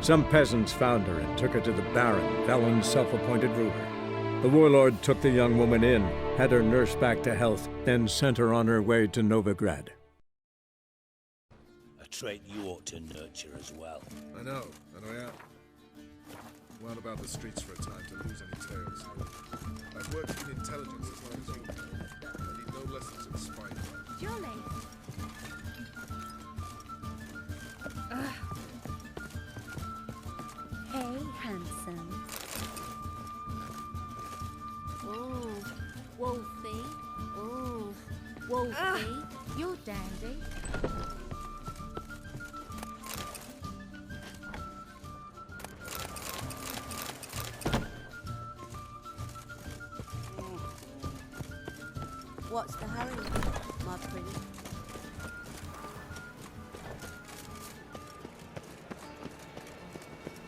Some peasants found her and took her to the Baron, Valen's self-appointed ruler. The warlord took the young woman in, had her nursed back to health, then sent her on her way to Novigrad. A trait you ought to nurture as well. I know, and I am. Wound about the streets for a time to lose any tales. I've worked in intelligence as long as you. I need no lessons in spite. Jolly. Hey, handsome. Ooh, Wolfie. Ooh, Wolfie. You're dandy. What's the hurry, my pretty?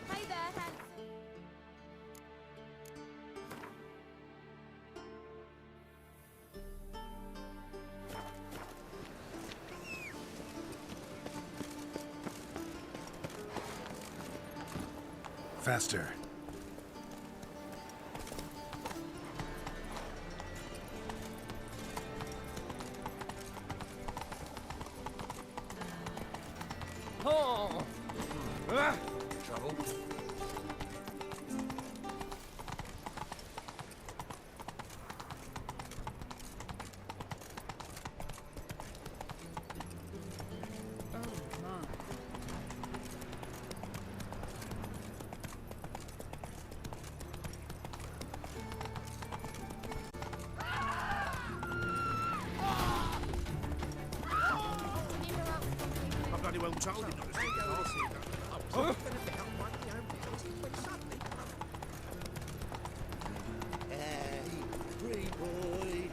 Hey there, handsome. Faster. Trouble? I bloody well told you not to see that. Hey, pretty boy.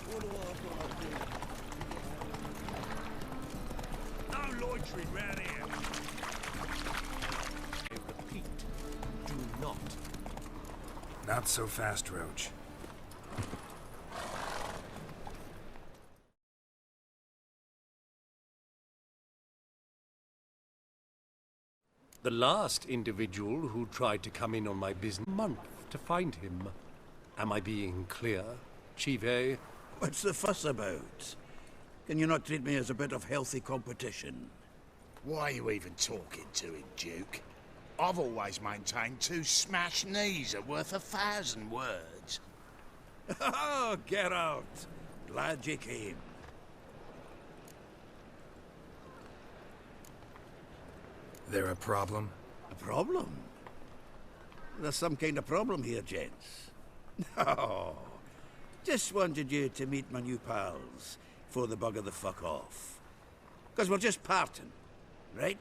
What do I do? No loitering round here. I repeat, do not. Not so fast, Roach. The last individual who tried to come in on my business month to find him. Am I being clear, Ciri? What's the fuss about? Can you not treat me as a bit of healthy competition? Why are you even talking to him, Duke? I've always maintained 2 smashed knees are worth 1,000 words. Oh, get out! Glad you came. There a problem? A problem? There's some kind of problem here, gents. No. Just wanted you to meet my new pals before they bugger the fuck off. Because we're just parting, right?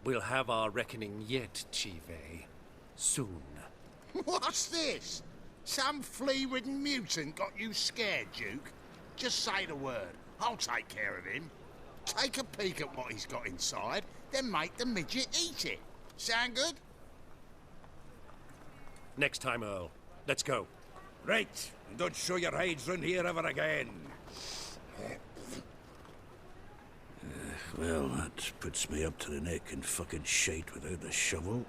We'll have our reckoning yet, Ciri. Soon. What's this? Some flea-ridden mutant got you scared, Duke? Just say the word. I'll take care of him. Take a peek at what he's got inside, then make the midget eat it. Sound good? Next time, Earl. Let's go. Right. And don't show your hides round here ever again. Well, that puts me up to the neck in fucking shite without the shovel.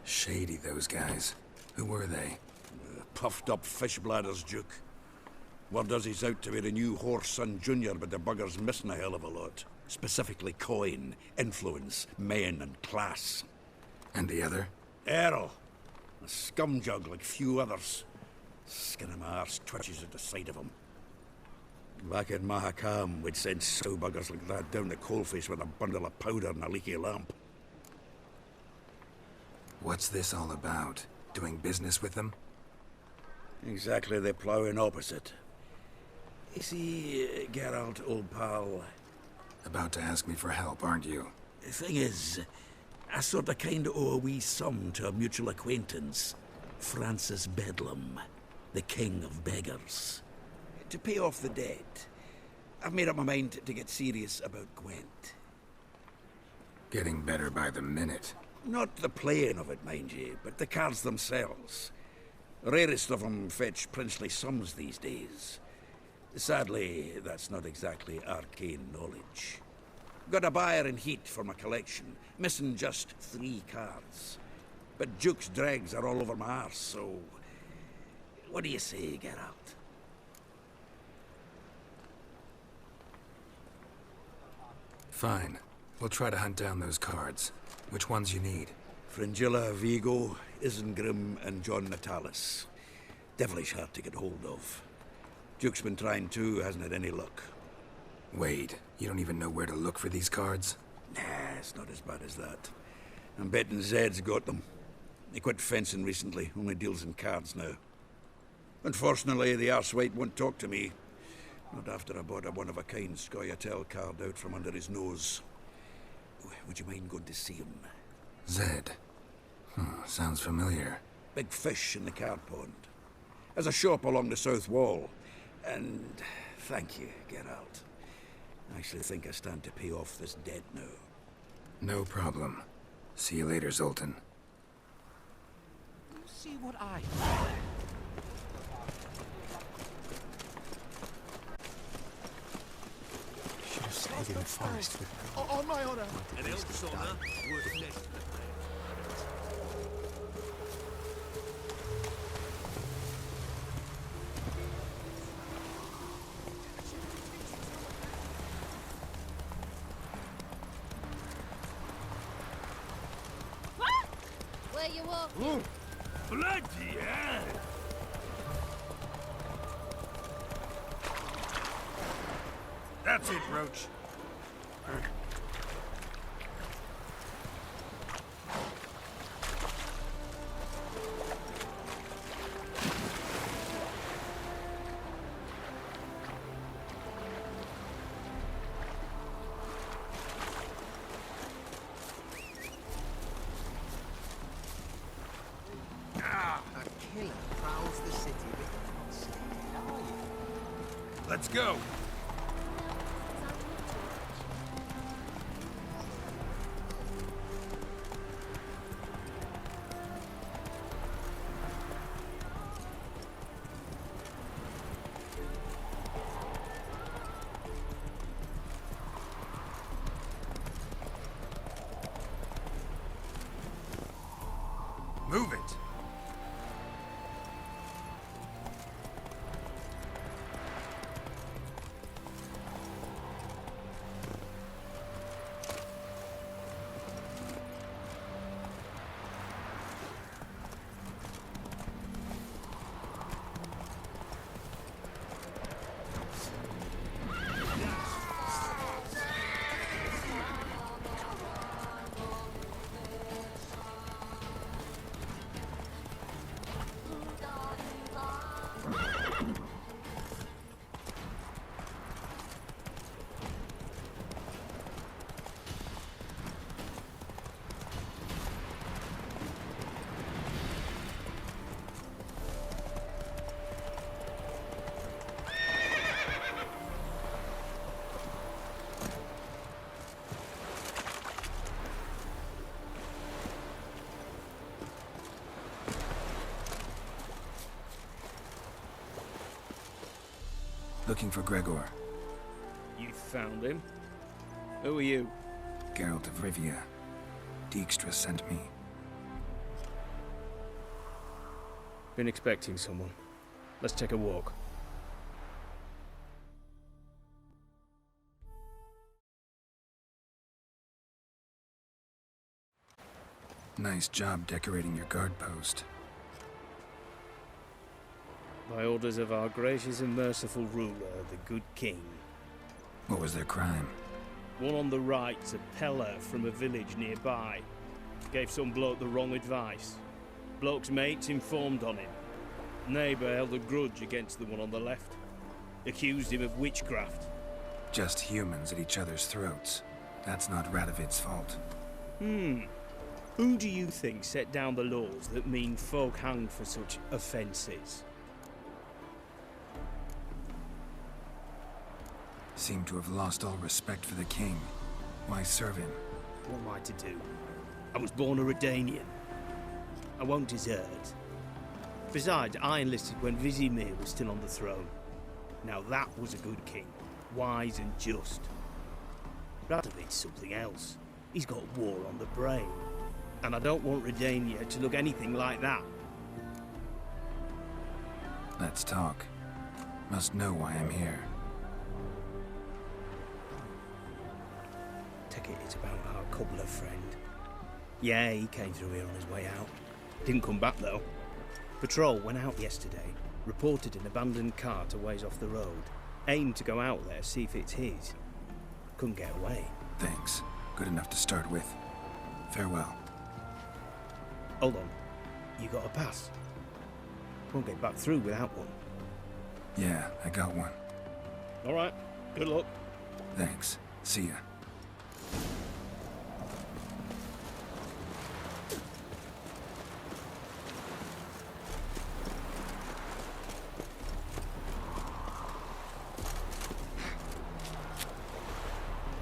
Shady, those guys. Who were they? Puffed up fish bladders, Duke. Word does he's out to be the new Whoreson Jr., but the bugger's missing a hell of a lot. Specifically coin, influence, men, and class. And the other? Errol. A scumjug like few others. Skin of my arse twitches at the sight of him. Back in Mahakam, we'd send sow buggers like that down the coalface with a bundle of powder and a leaky lamp. What's this all about? Doing business with them? Exactly the ploughing opposite. You see, Geralt, old pal, About to ask me for help, aren't you? the thing is, I sort of kinda owe a wee sum to a mutual acquaintance, Francis Bedlam, the king of beggars. To pay off the debt, I've made up my mind to get serious about Gwent. Getting better by the minute. Not the playing of it, mind you, but the cards themselves. Rarest of them fetch princely sums these days. Sadly, that's not exactly arcane knowledge. Got a buyer in heat for my collection, missing just 3 cards. But Duke's dregs are all over my arse, so... What do you say, Geralt? Fine. We'll try to hunt down those cards. Which ones you need? Fringilla, Vigo, Isengrim, and John Natalis. Devilish hard to get hold of. Duke's been trying too, hasn't had any luck. Wait, you don't even know where to look for these cards? Nah, it's not as bad as that. I'm betting Zed's got them. He quit fencing recently, only deals in cards now. Unfortunately, the arsewite won't talk to me. Not after I bought a one-of-a-kind Scoia'tael card out from under his nose. Would you mind going to see him? Zed. Sounds familiar. Big fish in the card pond. Has a shop along the south wall. And thank you, Geralt. I actually think I stand to pay off this debt now. No problem. See you later, Zoltan. See what I... Should have stayed in the forest with me. On my honor. An elk sauna worth less than a man. Where you walking? Bloody hell! That's it, Roach. A killer prowls the city with constant. Let's go. Move it! Looking for Gregor. You found him? Who are you? Geralt of Rivia. Dijkstra sent me. Been expecting someone. Let's take a walk. Nice job decorating your guard post. By orders of our gracious and merciful ruler, the good king. What was their crime? One on the right's a peller from a village nearby. Gave some bloke the wrong advice. Bloke's mates informed on him. Neighbour held a grudge against the one on the left. Accused him of witchcraft. Just humans at each other's throats. That's not Radovid's fault. Who do you think set down the laws that mean folk hanged for such offences? Seem to have lost all respect for the king. Why serve him? What am I to do? I was born a Redanian. I won't desert. Besides, I enlisted when Vizimir was still on the throne. Now that was a good king. Wise and just. Radovid's something else. He's got war on the brain. And I don't want Redania to look anything like that. Let's talk. Must know why I'm here. Take it it's about our cobbler friend. Yeah, he came through here on his way out. Didn't come back though. Patrol went out yesterday, reported an abandoned cart a ways off the road. Aimed to go out there, see if it's his. Couldn't get away. Thanks. Good enough to start with. Farewell. Hold on. You got a pass? Won't get back through without one. Yeah, I got one. Alright. Good luck. Thanks. See ya.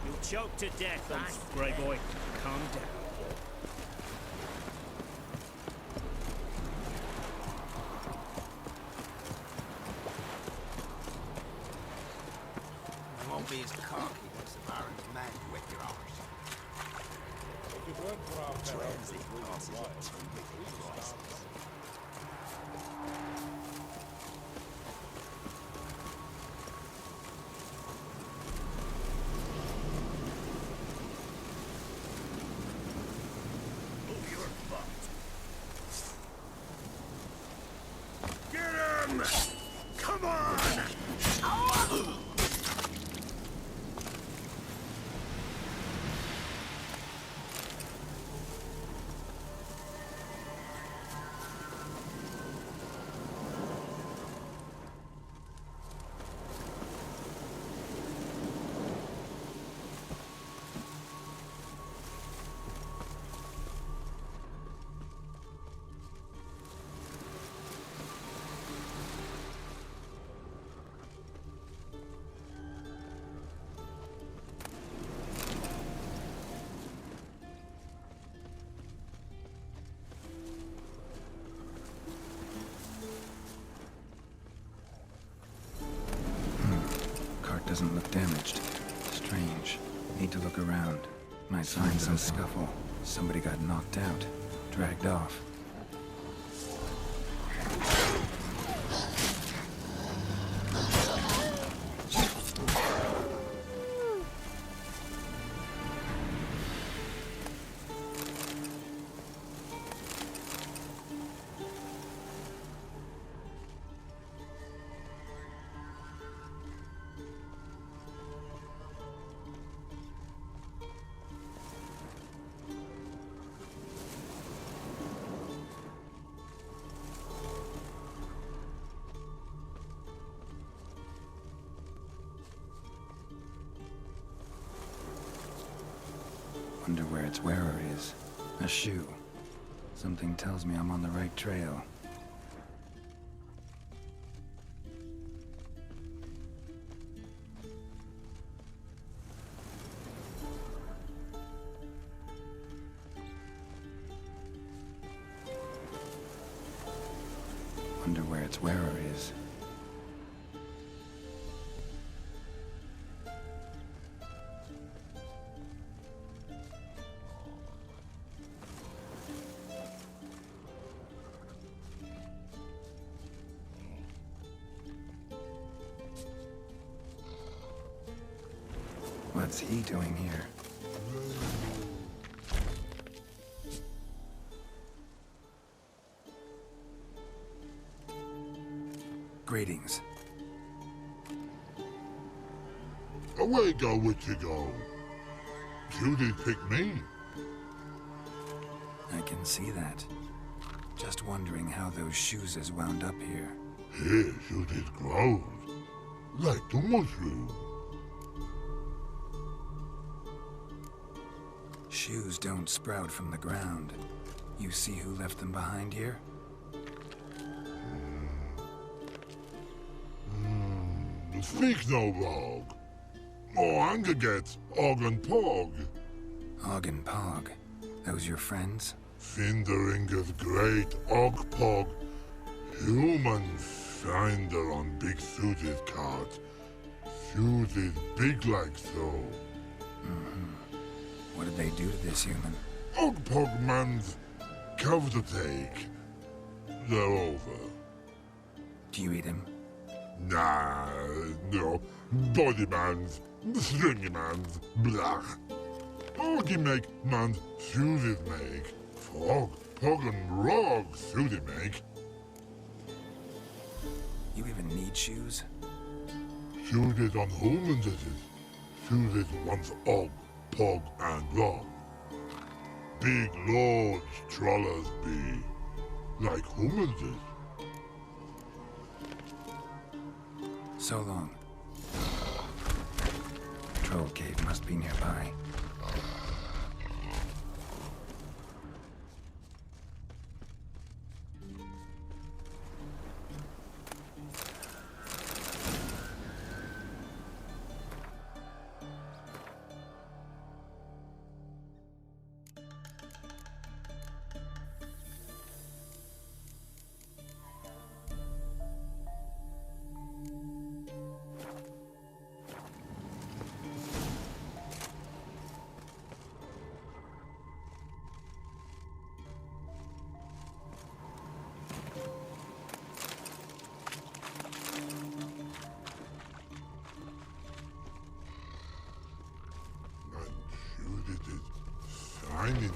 You'll choke to death, Grey Boy. Calm down. You won't be as cocky as the Baron's men with your arms. Transit passes at 2 big prices. Doesn't look damaged. Strange. Need to look around. Might find some scuffle. Somebody got knocked out. Dragged off. Wonder where its wearer is. A shoe. Something tells me I'm on the right trail. Wonder where its wearer is. What's he doing here? Greetings. Away go with you go. You did pick me. I can see that. Just wondering how those shoes has wound up here. Here you did grow. Like the mushroom. Shoes don't sprout from the ground. You see who left them behind here? Speak no wrong. Oh, anger gets Og and Pog. Og and Pog. Those your friends? Finderinger's great Og Pog. Human finder on big suited cart. Suited big like so. What did they do to this human? Ogpogman's cover to take. They're over. Do you eat him? Nah, no. Body man's, stringy man's, blah. Oggy make man's shoes make. Frog, pog and rog shoes make. You even need shoes? Shoes on humans it is. Shoes once og, pog and rog. Big lords trollers be. Like humans is. So long. Troll cave must be nearby. Shining it.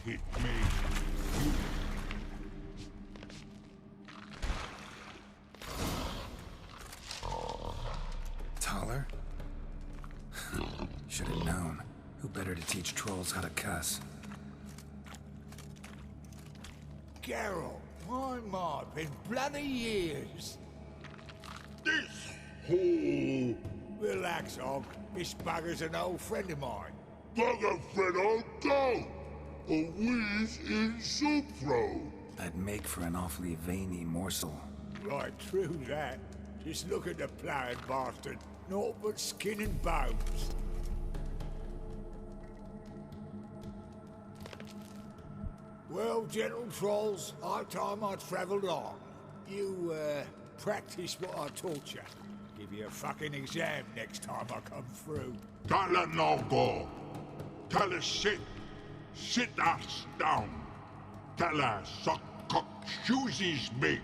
Hit me. Taller? Should have known. Who better to teach trolls how to cuss? Geralt, my, been bloody years. This hole. Relax, Og. This bugger's an old friend of mine. Bugger friend I'll go. A whiz in soup throw. That'd make for an awfully veiny morsel. Right, true that. Just look at the ploughing bastard. Naught but skin and bones. Well, gentle trolls, high time I travelled on. You, practice what I taught you. Give you a fucking exam next time I come through. Tell her no go. Tell her sit. Sit ass down. Tell her suck cock shoesies make.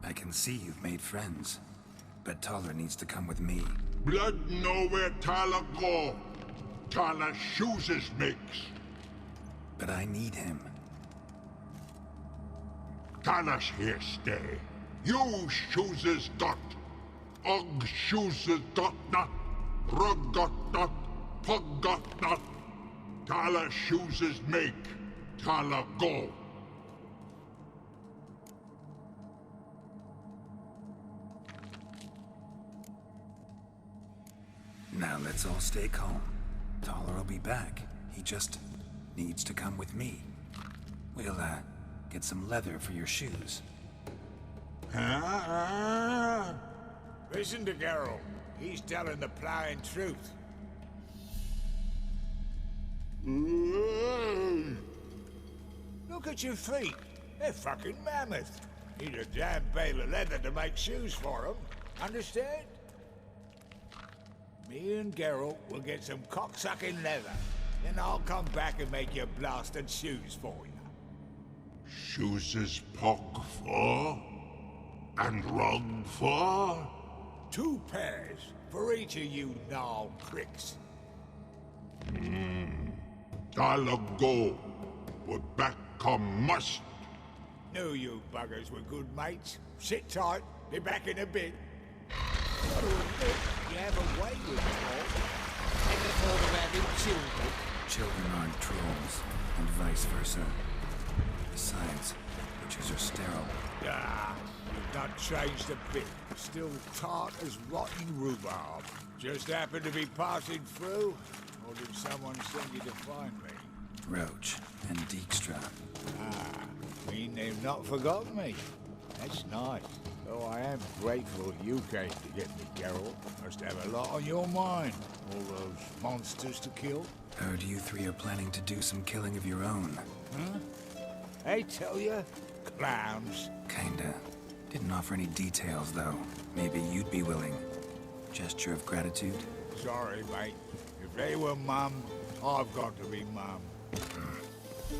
I can see you've made friends, but Taller needs to come with me. Blood nowhere Tyler go. Tyler shoesies makes. But I need him. Tyler's here stay. You shoesies got. Og shoesies got not. Rug got not. Pug got not. Tyler shoesies make. Tyler go. Now let's all stay calm. Taller will be back. He just needs to come with me. We'll, get some leather for your shoes. Listen to Geralt. He's telling the ploughing truth. Look at your feet. They're fucking mammoth. Need a damn bale of leather to make shoes for them. Understand? Me and Geralt will get some cocksucking leather. Then I'll come back and make you blasted shoes for you. Shoes is pock for? And rug for? 2 pairs for each of you gnarled pricks. I'll go, but back come must. Knew you buggers were good mates. Sit tight, be back in a bit. Gotta admit, you have a way with talk. Never thought of having children. Children aren't trolls, and vice versa. Besides, witches are sterile. Ah, you've not changed a bit. Still tart as rotten rhubarb. Just happened to be passing through, or did someone send you to find me? Roach and Dijkstra. Mean they've not forgotten me. That's nice. Though I am grateful you came to get me, Geralt. Must have a lot on your mind. All those monsters to kill. Heard you 3 are planning to do some killing of your own. Huh? I tell you, clowns. Kinda. Didn't offer any details, though. Maybe you'd be willing. Gesture of gratitude? Sorry, mate. If they were mum, I've got to be mum.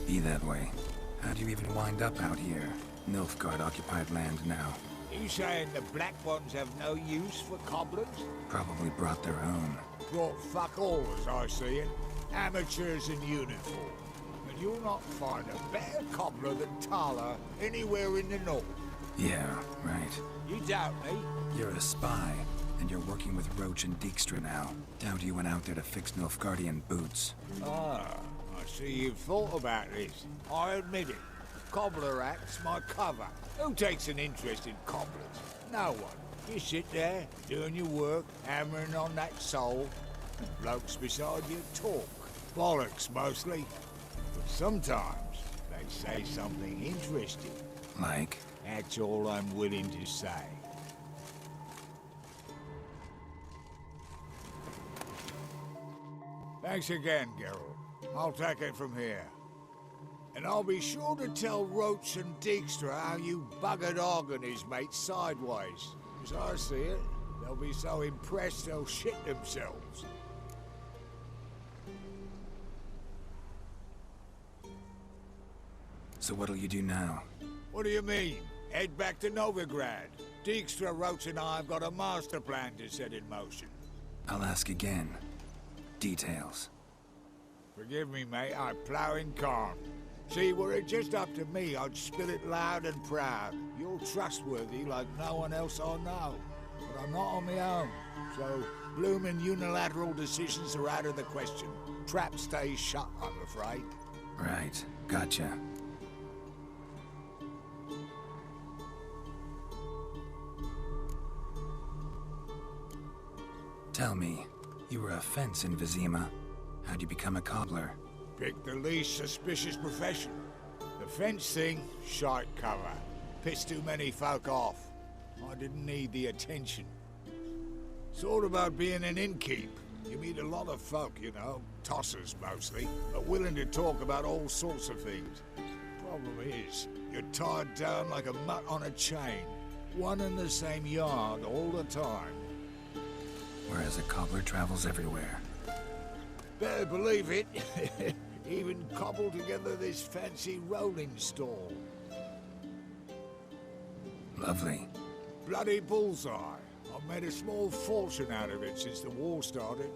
Be that way. How do you even wind up out here? Nilfgaard occupied land now. You saying the black ones have no use for cobblers? Probably brought their own. Brought fuck all, as I see it. Amateurs in uniform. And you'll not find a better cobbler than Tala anywhere in the north. Yeah, right. You doubt me? You're a spy, and you're working with Roach and Dijkstra now. Doubt you went out there to fix Nilfgaardian boots. Ah, I see you've thought about this. I admit it. Cobbler act's my cover. Who takes an interest in cobblers? No one. You sit there, doing your work, hammering on that sole, and blokes beside you talk. Bollocks, mostly. But sometimes they say something interesting. Like? That's all I'm willing to say. Thanks again, Geralt. I'll take it from here. And I'll be sure to tell Roach and Dijkstra how you buggered Og and his mates sideways. As I see it, they'll be so impressed they'll shit themselves. So what'll you do now? What do you mean? Head back to Novigrad. Dijkstra, Roach and I have got a master plan to set in motion. I'll ask again. Details. Forgive me, mate, I plough in calm. See, were it just up to me, I'd spill it loud and proud. You're trustworthy like no one else I know. But I'm not on my own, so bloomin' unilateral decisions are out of the question. Trap stays shut, I'm afraid. Right, gotcha. Tell me, you were a fence in Vizima. How'd you become a cobbler? Pick the least suspicious profession. The fence thing, shite cover. Pissed too many folk off. I didn't need the attention. Sort about being an innkeep. You meet a lot of folk, you know, tossers mostly, but willing to talk about all sorts of things. Problem is, you're tied down like a mutt on a chain. One and the same yard all the time. Whereas a cobbler travels everywhere. Better believe it. Even cobbled together this fancy rolling stall. Lovely. Bloody bullseye. I've made a small fortune out of it since the war started.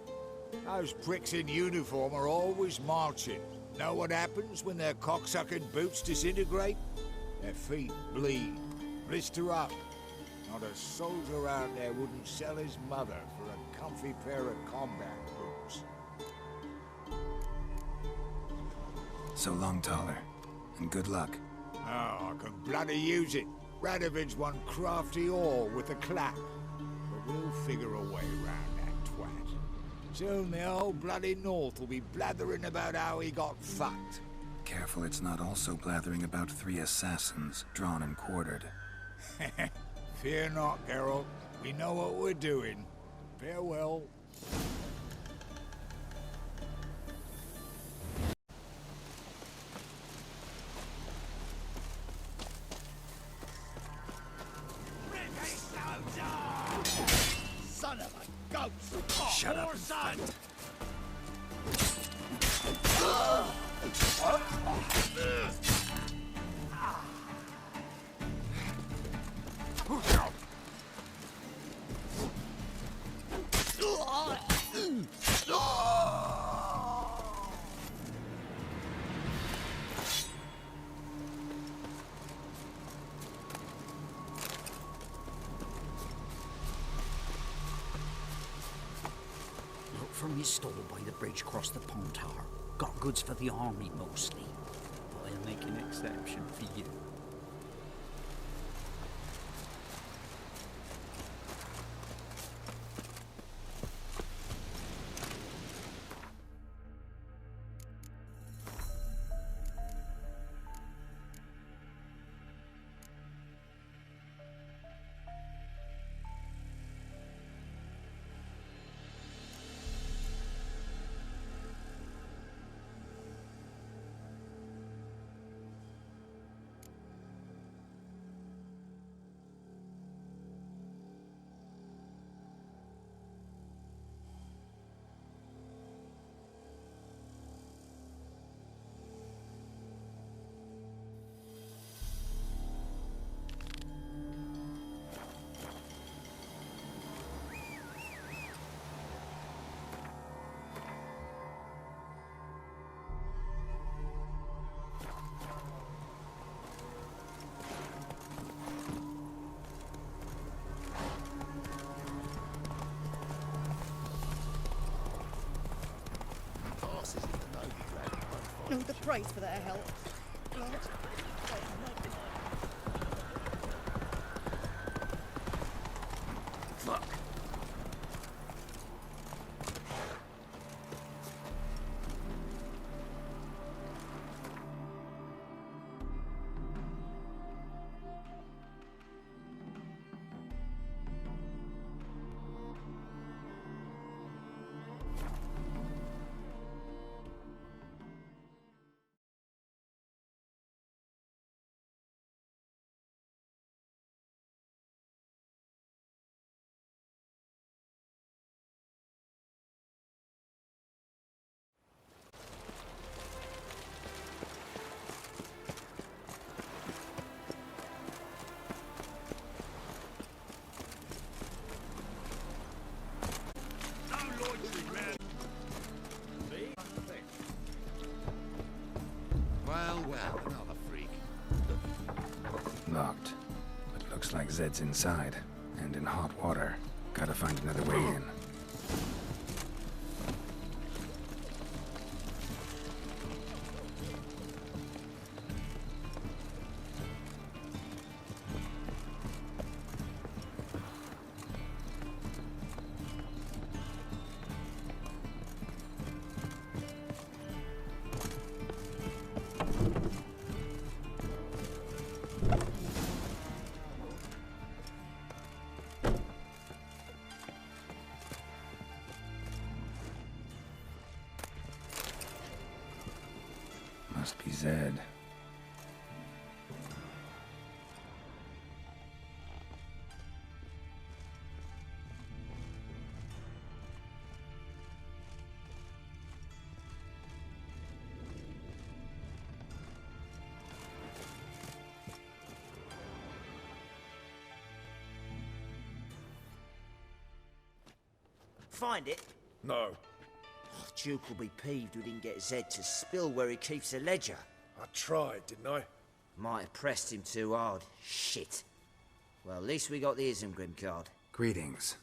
Those pricks in uniform are always marching. Know what happens when their cocksucking boots disintegrate? Their feet bleed, blister up. Not a soldier out there wouldn't sell his mother for a comfy pair of combat boots. So long, Taller. And good luck. Oh, I can bloody use it. Radovid's one crafty ore with a clap. But we'll figure a way around that twat. Soon the whole bloody North will be blathering about how he got fucked. Careful it's not also blathering about 3 assassins, drawn and quartered. Fear not, Geralt. We know what we're doing. Farewell. Shut up and fight. Look from your stall by the bridge across the Pontar. Got goods for the army mostly. But I'll make an exception for you. No, the price for their help. Fuck. Well, another freak. Locked. But looks like Zed's inside. And in hot water. Gotta find another way in. Must be Zed. Find it? No. Duke will be peeved we didn't get Zed to spill where he keeps the ledger. I tried, didn't I? Might have pressed him too hard. Shit. Well, at least we got the Isengrim card. Greetings.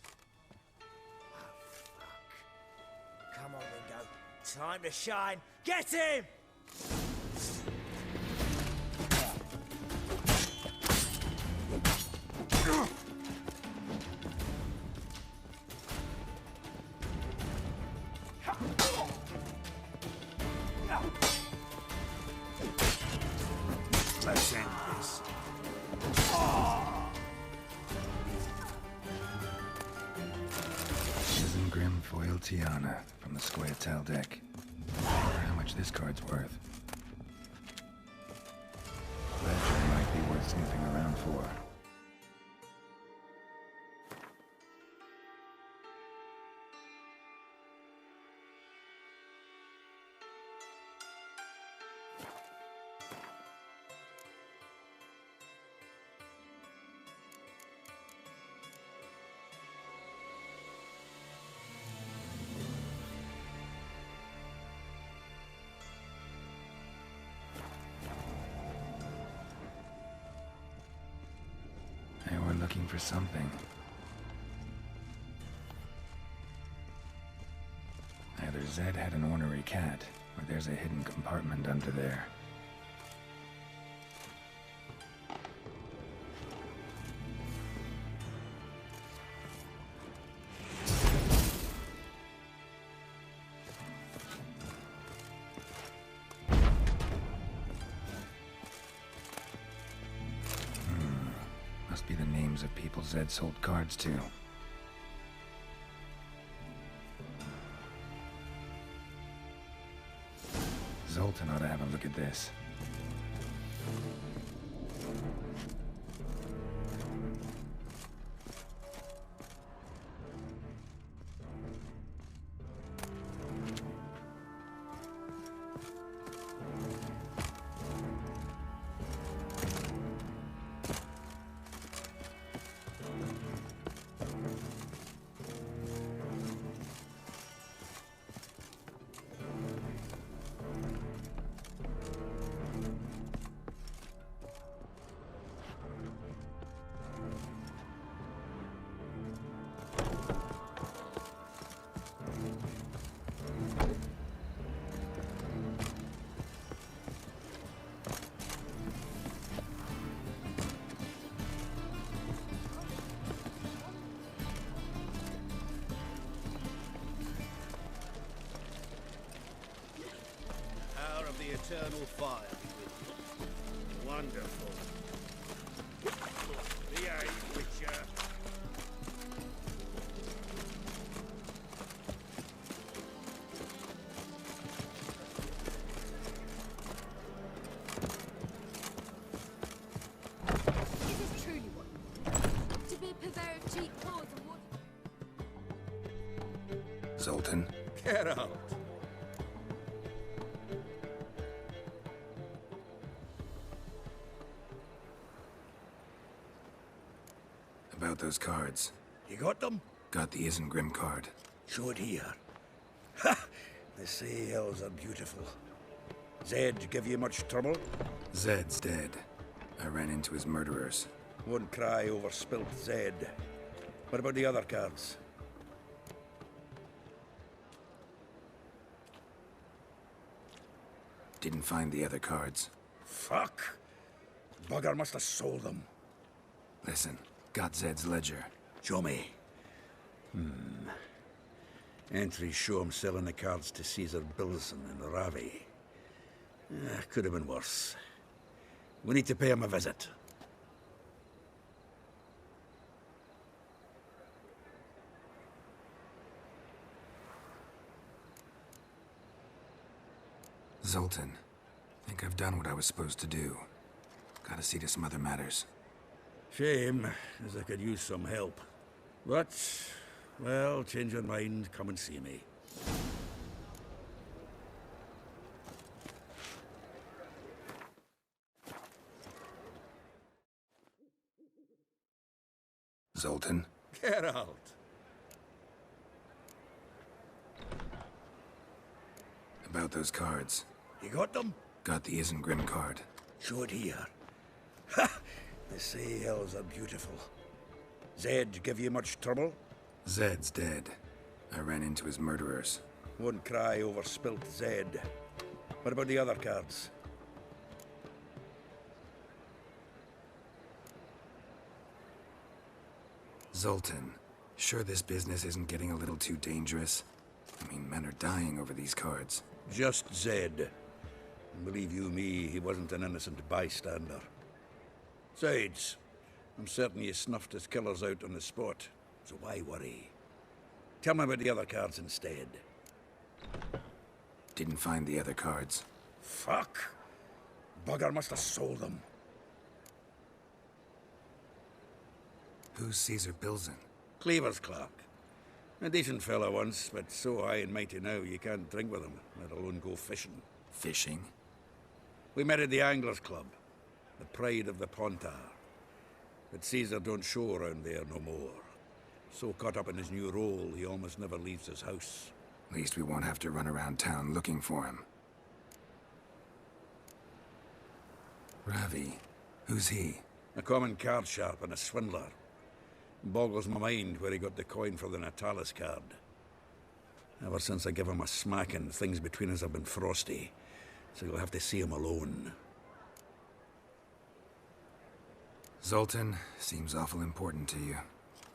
Come on, Ringo. Time to shine. Get him! Let's end this. Isengrim Foil Tiana from the Square deck. I wonder how much this card's worth. Ledger might be worth snooping around for. looking for something. Either Zed had an ornery cat, or there's a hidden compartment under there. Must be the names of people Zed sold cards to. Zoltan ought to have a look at this. Eternal fire be with you. Wonderful. Behave, Witcher. Is this truly what you want? To be a purveyor of cheap clothes and what? Zoltan? Get out. About those cards. You got them? Got the Isengrim card. Show it here. Ha! They say elves are beautiful. Zed give you much trouble? Zed's dead. I ran into his murderers. Won't cry over spilt Zed. What about the other cards? Didn't find the other cards. Fuck! Bugger must have sold them. Listen, got Zed's ledger. Show me. Entries show him selling the cards to Caesar Bilson and Ravi. Could have been worse. We need to pay him a visit. Zoltan, think I've done what I was supposed to do. Gotta see to some other matters. Shame, as I could use some help. But, well, change your mind, come and see me. Zoltan? Get out. About those cards. You got them? Got the Isengrim card. Show it here. Ha! They say elves are beautiful. Zed give you much trouble? Zed's dead. I ran into his murderers. Won't cry over spilt Zed. What about the other cards? Zoltan, sure this business isn't getting a little too dangerous? I mean, men are dying over these cards. Just Zed. And believe you me, he wasn't an innocent bystander. Besides, I'm certain you snuffed his killers out on the spot, so why worry? Tell me about the other cards instead. Didn't find the other cards. Fuck! Bugger must have sold them. Who's Caesar Bilson? Cleaver's clerk. A decent fella once, but so high and mighty now you can't drink with him, let alone go fishing. Fishing? We met at the Anglers Club, the pride of the Pontar. But Caesar don't show around there no more. So caught up in his new role, he almost never leaves his house. At least we won't have to run around town looking for him. Ravi, who's he? A common card sharp and a swindler. Boggles my mind where he got the coin for the Natalis card. Ever since I gave him a smacking, things between us have been frosty. So you'll have to see him alone. Zoltan seems awful important to you.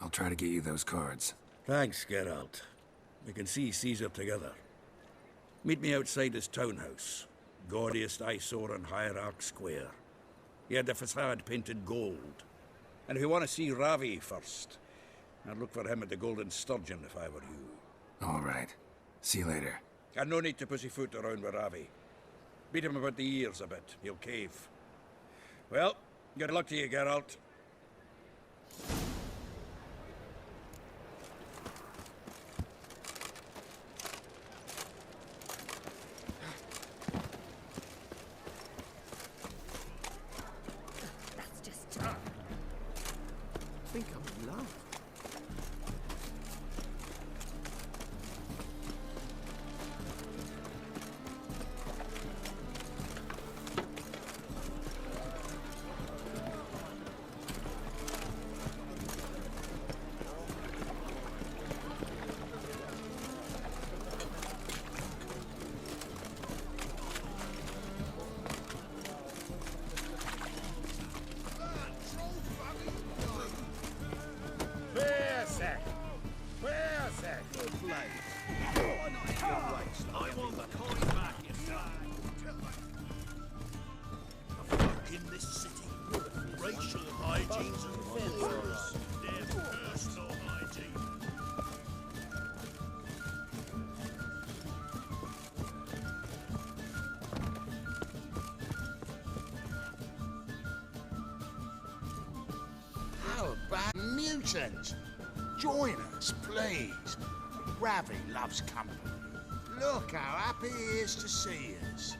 I'll try to get you those cards. Thanks, Geralt. We can see Caesar together. Meet me outside his townhouse. Gaudiest eyesore on Hierarch Square. He had the facade painted gold. And if you want to see Ravi first, I'd look for him at the Golden Sturgeon if I were you. All right. See you later. And no need to pussyfoot around with Ravi. Beat him about the ears a bit. He'll cave. Well, good luck to you, Geralt. That's just... I think I'm in love. I want the coin back, you fuck in this city. Racial hygiene's and wars. Their personal hygiene. How about mutants? Join us, please. Ravi loves company. Look how happy he is to see us.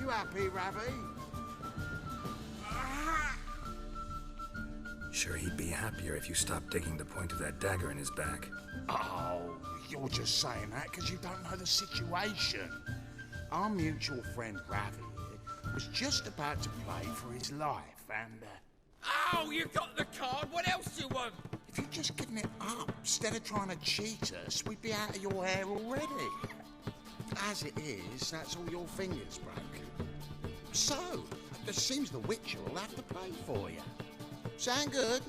You happy, Ravi? Sure, he'd be happier if you stopped digging the point of that dagger in his back. Oh, you're just saying that because you don't know the situation. Our mutual friend Ravi here was just about to play for his life and... Oh, you got the card. What else do you want? If you'd just given it up, instead of trying to cheat us, we'd be out of your hair already. As it is, that's all your fingers broken. So, it seems the Witcher will have to pay for you. Sound good?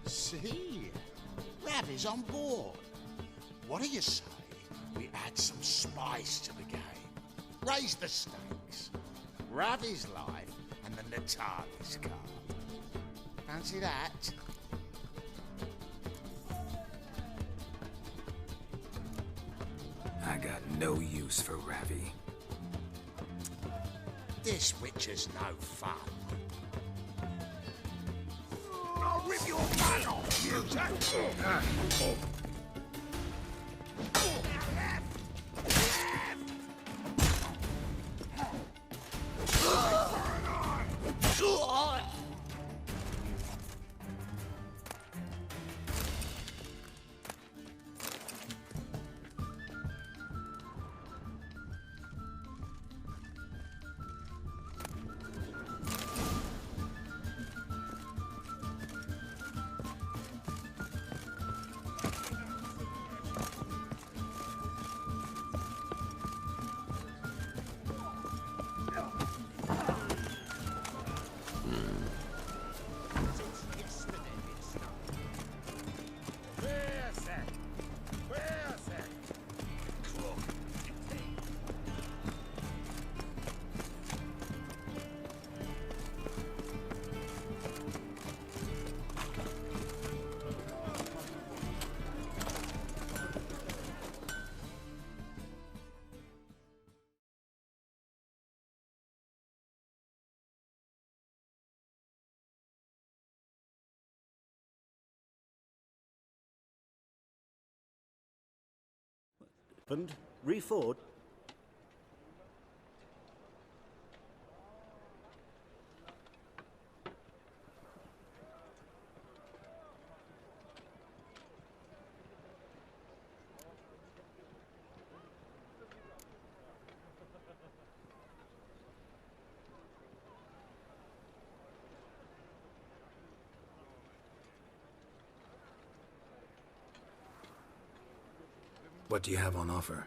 See? Ravi's on board. What do you say we add some spice to the game? Raise the stakes. Ravi's life and the Natalis card. Fancy that? I got no use for Ravi. This Witcher's no fun. I'll rip your back off, you happened? Reford? What do you have on offer?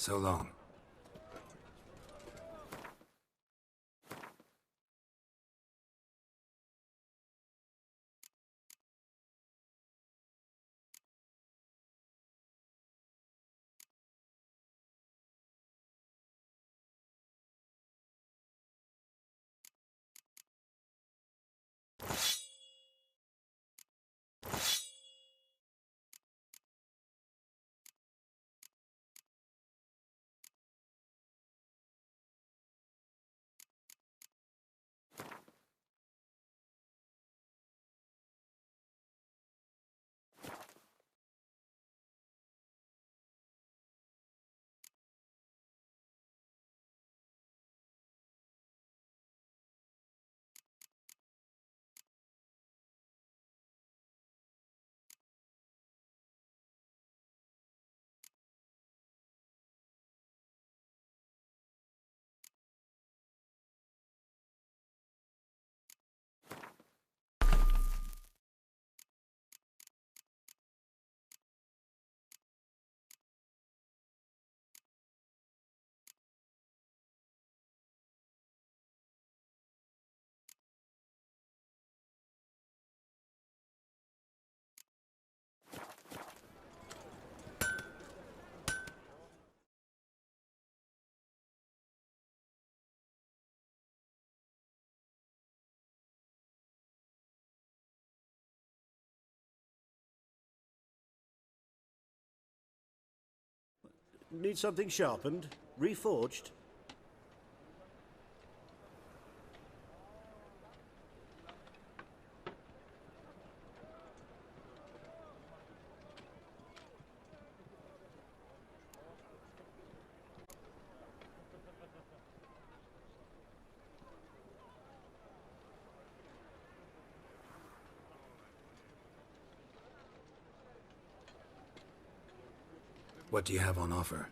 So long. Need something sharpened? Reforged? What do you have on offer?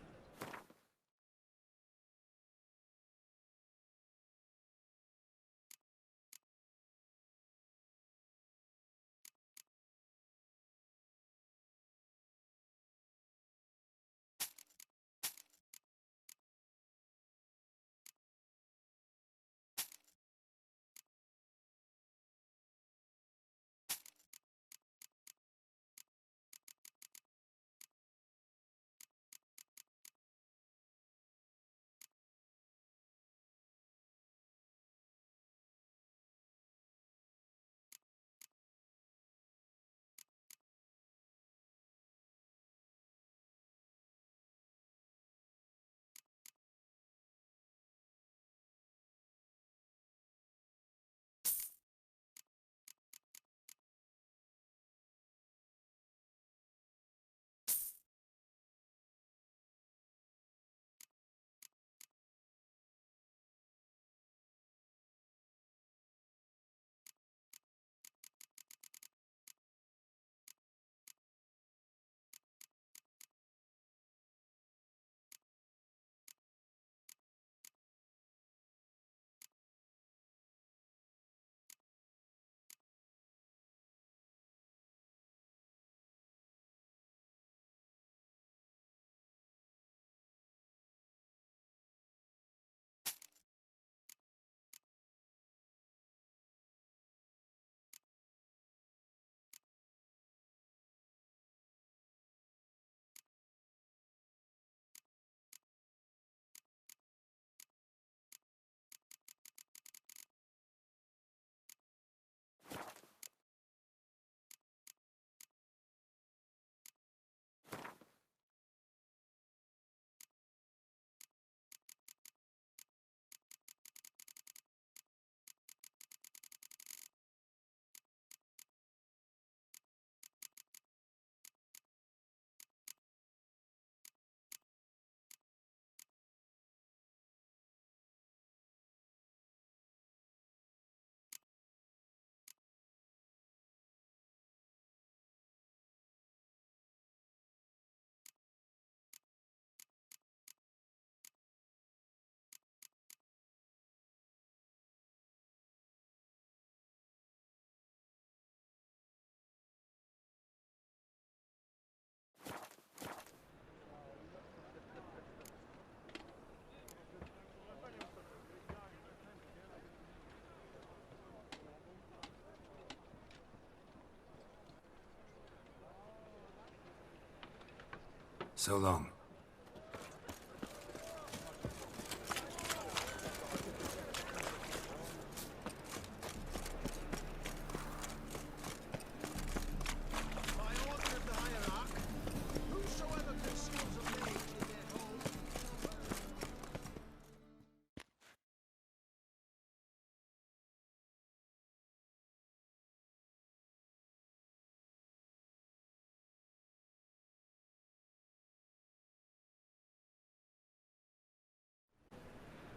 So long.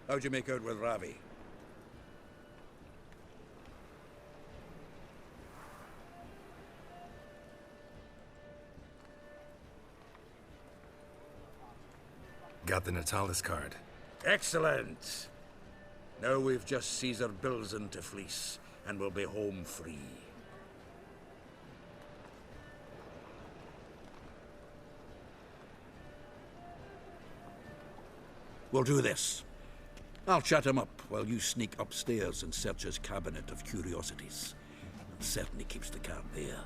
How'd you make out with Ravi? Got the Natalis card. Excellent! Now we've just Caesar Bilzen to fleece, and we'll be home free. We'll do this. I'll chat him up while you sneak upstairs and search his cabinet of curiosities. It certainly keeps the cat there.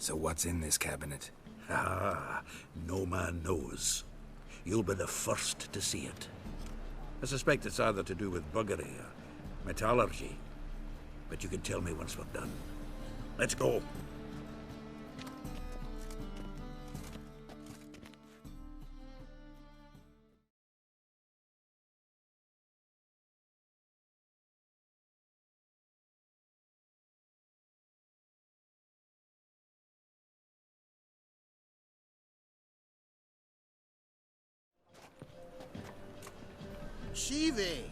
So what's in this cabinet? Ah, no man knows. You'll be the first to see it. I suspect it's either to do with buggery or metallurgy. But you can tell me once we're done. Let's go. Ciri!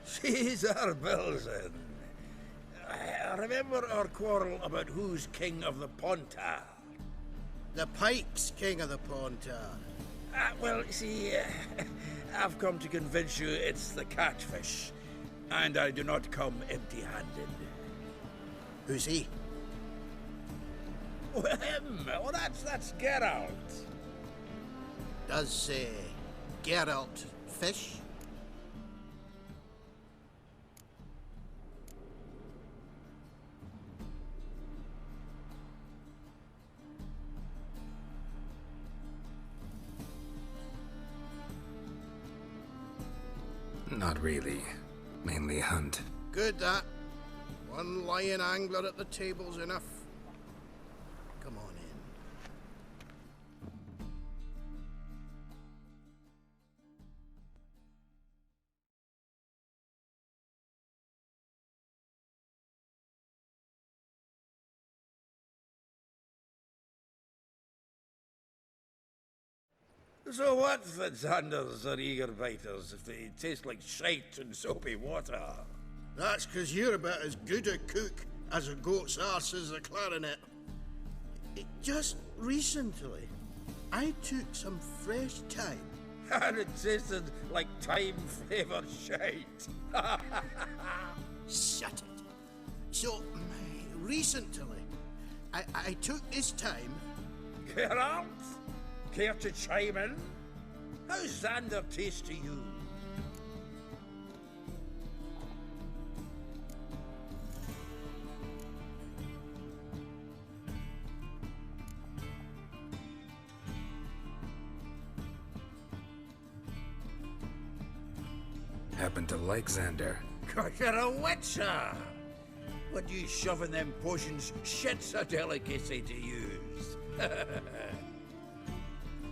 Caesar Bilzen. I remember our quarrel about who's king of the Pontar. The Pike's king of the Pontar. Well, see, I've come to convince you it's the catfish. And I do not come empty-handed. Who's he? Oh, him! Oh, that's Geralt. Does, Geralt fish? Not really. Mainly hunt. Good, that. One lion angler at the table's enough. Come on in. So what for Xanders or eager biters if they taste like shite and soapy water? That's 'cause you're about as good a cook as a goat's arse is a clarinet. Just recently, I took some fresh thyme. And it tasted like thyme-flavoured shite. Shut it. So, recently, I took this thyme. Geralt? Care to chime in? How's Xander taste to you? Happen to like Xander. 'Cause you're a witcher! What you shoving them potions shit's a delicacy to use.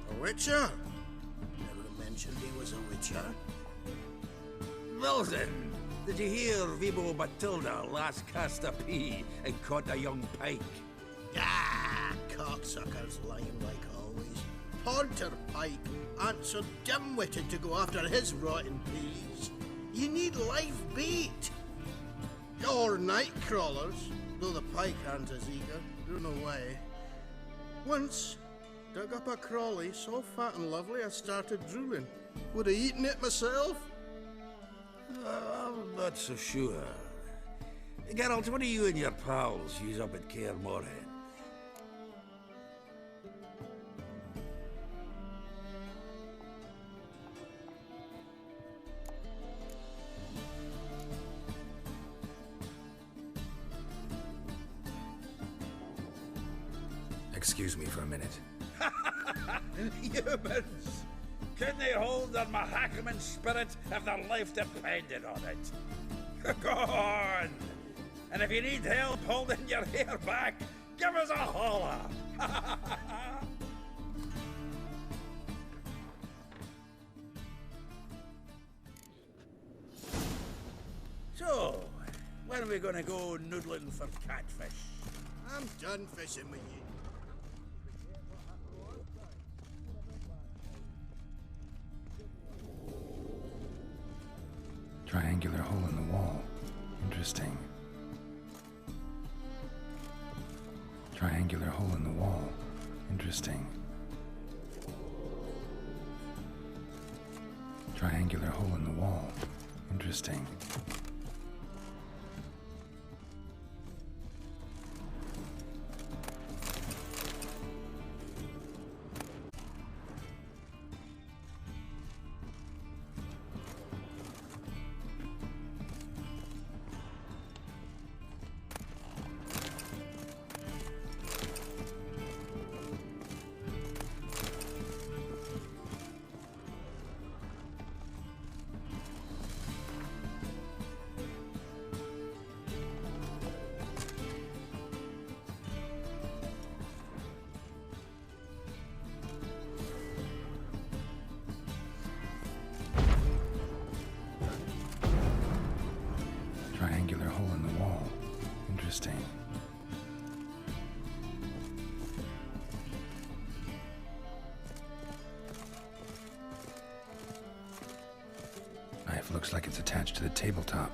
A witcher? Never mentioned he was a witcher. Wilson, did you hear Vibo Batilda last cast a pea and caught a young pike? Ah, cocksuckers lying like always. Pontar Pike aren't so dim-witted to go after his rotten peas. You need live bait. Or night crawlers, though the pike aren't as eager. Don't know why. Once, dug up a crawly so fat and lovely I started drooling. Would have eaten it myself. I'm not so sure. Geralt, what do you and your pals use up at Kaer Morhen? Excuse me for a minute. Humans! Can they hold on my Hackerman spirit if their life depended on it? Go on! And if you need help holding your hair back, give us a holler! So, when are we gonna go noodling for catfish? I'm done fishing with you. Triangular hole in the wall. Interesting. Triangular hole in the wall. Interesting. Triangular hole in the wall. Interesting. Triangular hole in the wall. Interesting. Knife looks like it's attached to the tabletop.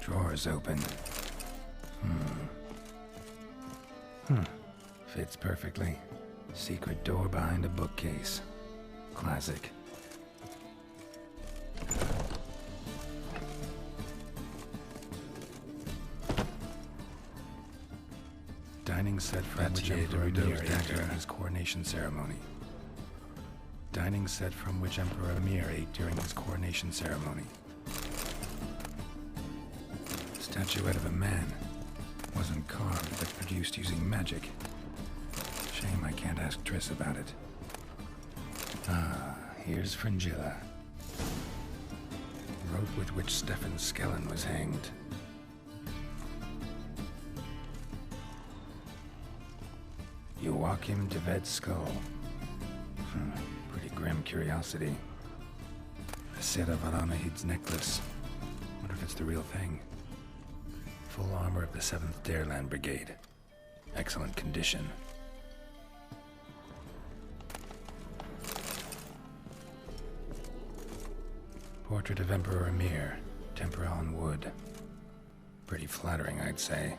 Drawers open. Fits perfectly. Secret door behind a bookcase. Classic. Dining set from which Emperor Emir ate during his coronation ceremony. Dining set from which Emperor Emir ate during his coronation ceremony. Statuette of a man. Wasn't carved, but produced using magic. Shame I can't ask Triss about it. Ah, here's Fringilla. Rope with which Stefan Skellen was hanged. Joachim de Ved's skull. Pretty grim curiosity. Sera Varanahid's necklace. Wonder if it's the real thing. Full armor of the 7th Dareland Brigade. Excellent condition. Portrait of Emperor Emir. Tempera on wood. Pretty flattering, I'd say.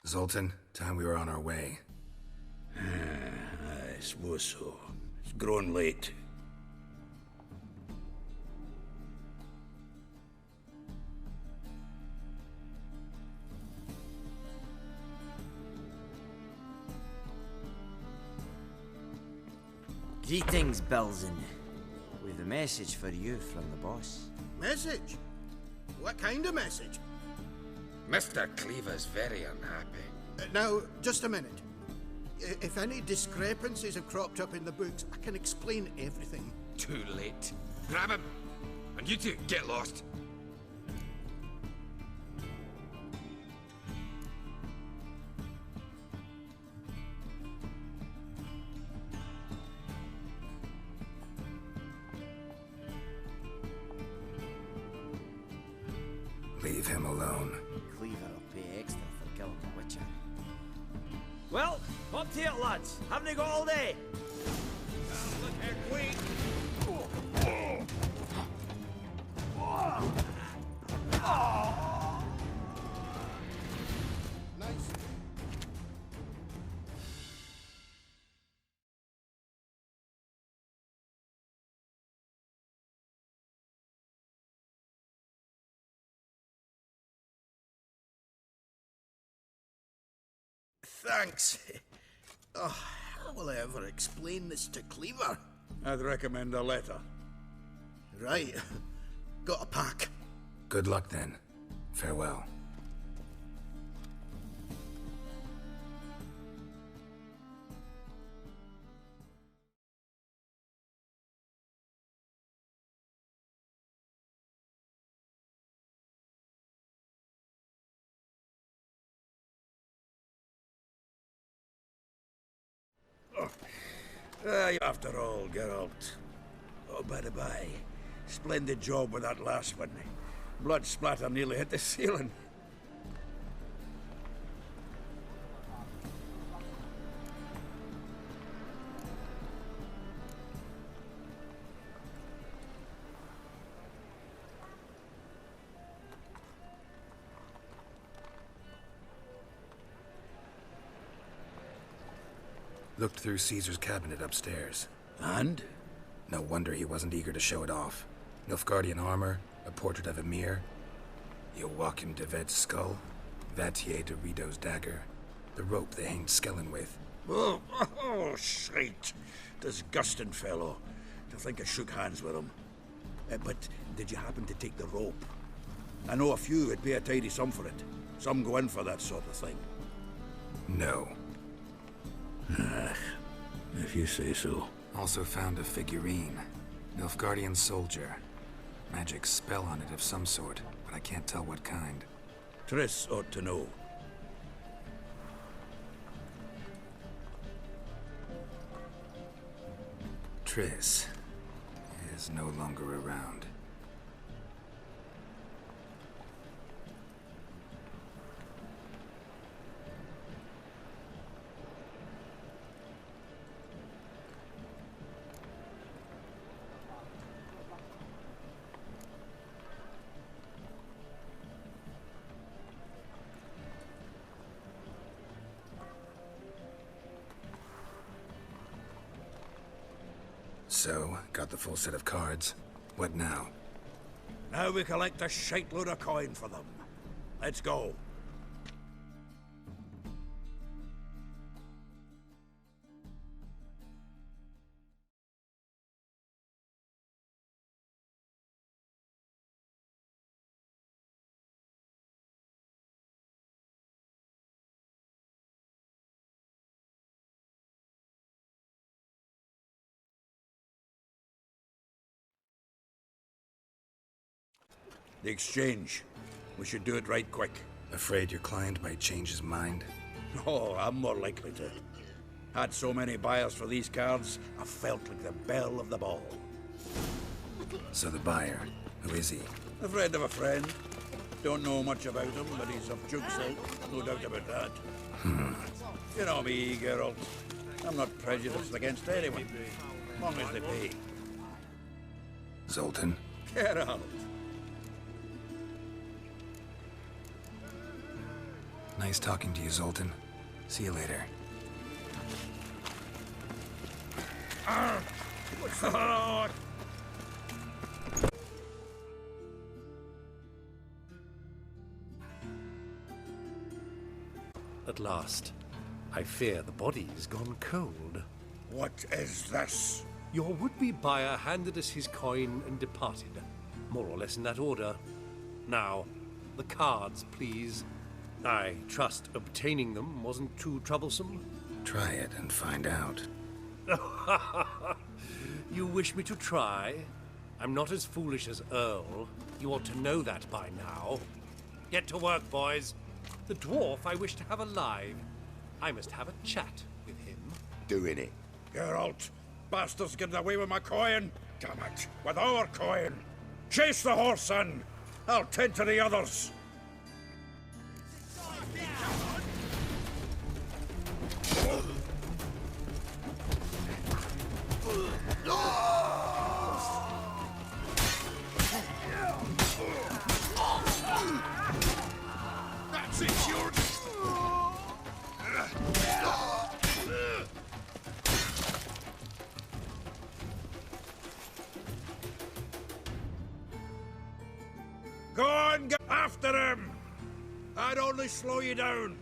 Zoltan, time we were on our way. I suppose so. It's grown late. Greetings, Belzen. We've a message for you from the boss. Message? What kind of message? Mr. Cleaver's very unhappy. Now, just a minute. If any discrepancies have cropped up in the books, I can explain everything. Too late. Grab him! And you two, get lost. Leave him alone. Cleaver will pay extra for killing the Witcher. Well, up to it, lads. Haven't you got all day? Look at Queen. Nice. Thanks. Oh, how will I ever explain this to Cleaver? I'd recommend a letter. Right. Got a pack. Good luck then. Farewell. After all, Geralt. Oh, by the by, splendid job with that last one. Blood splatter nearly hit the ceiling. Looked through Caesar's cabinet upstairs. And? No wonder he wasn't eager to show it off. Nilfgaardian armor, a portrait of Emir, Joachim de Ved's skull, Vatier de Rideau's dagger, the rope they hanged Skellen with. Oh, shite. Disgusting fellow. To think I shook hands with him. But did you happen to take the rope? I know a few would pay a tidy sum for it. Some go in for that sort of thing. No. If you say so. Also found a figurine. Nilfgaardian soldier. Magic spell on it of some sort, but I can't tell what kind. Triss ought to know. Triss is no longer around. So, got the full set of cards. What now? Now we collect a shite-load of coin for them. Let's go. The exchange. We should do it right quick. Afraid your client might change his mind? Oh, I'm more likely to. Had so many buyers for these cards, I felt like the belle of the ball. So the buyer, who is he? A friend of a friend. Don't know much about him, but he's of Duke's ilk, no doubt about that. You know me, Geralt. I'm not prejudiced against anyone, as long as they pay. Zoltan? Geralt. Nice talking to you, Zoltan. See you later. At last. I fear the body's gone cold. What is this? Your would-be buyer handed us his coin and departed. More or less in that order. Now, the cards, please. I trust obtaining them wasn't too troublesome? Try it and find out. You wish me to try? I'm not as foolish as Earl. You ought to know that by now. Get to work, boys. The dwarf I wish to have alive. I must have a chat with him. Doing it. Geralt, bastards getting away with my coin. Damn it, with our coin. Chase the horse, son. I'll tend to the others. That's it, you're... Go on, get after him! I'd only slow you down.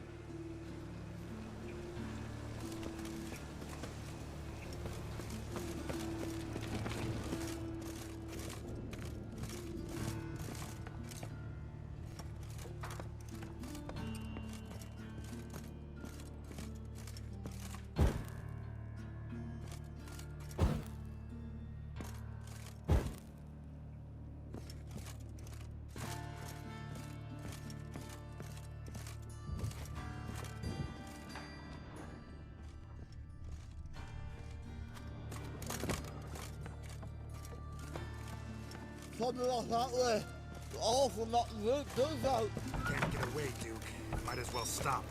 Something like that way. Awful not to look, does out. Can't get away, Duke. Might as well stop.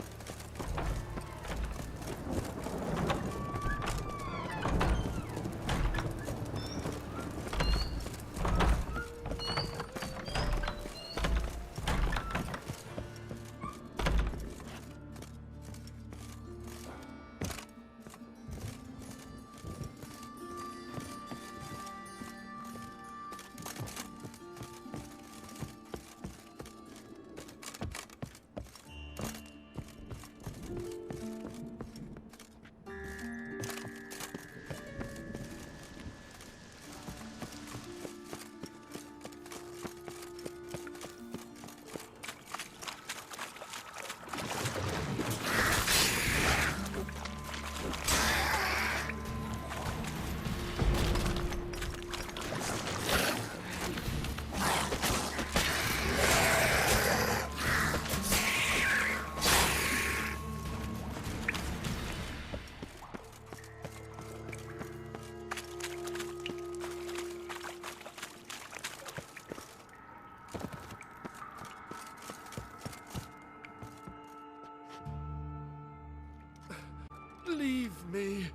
Leave me,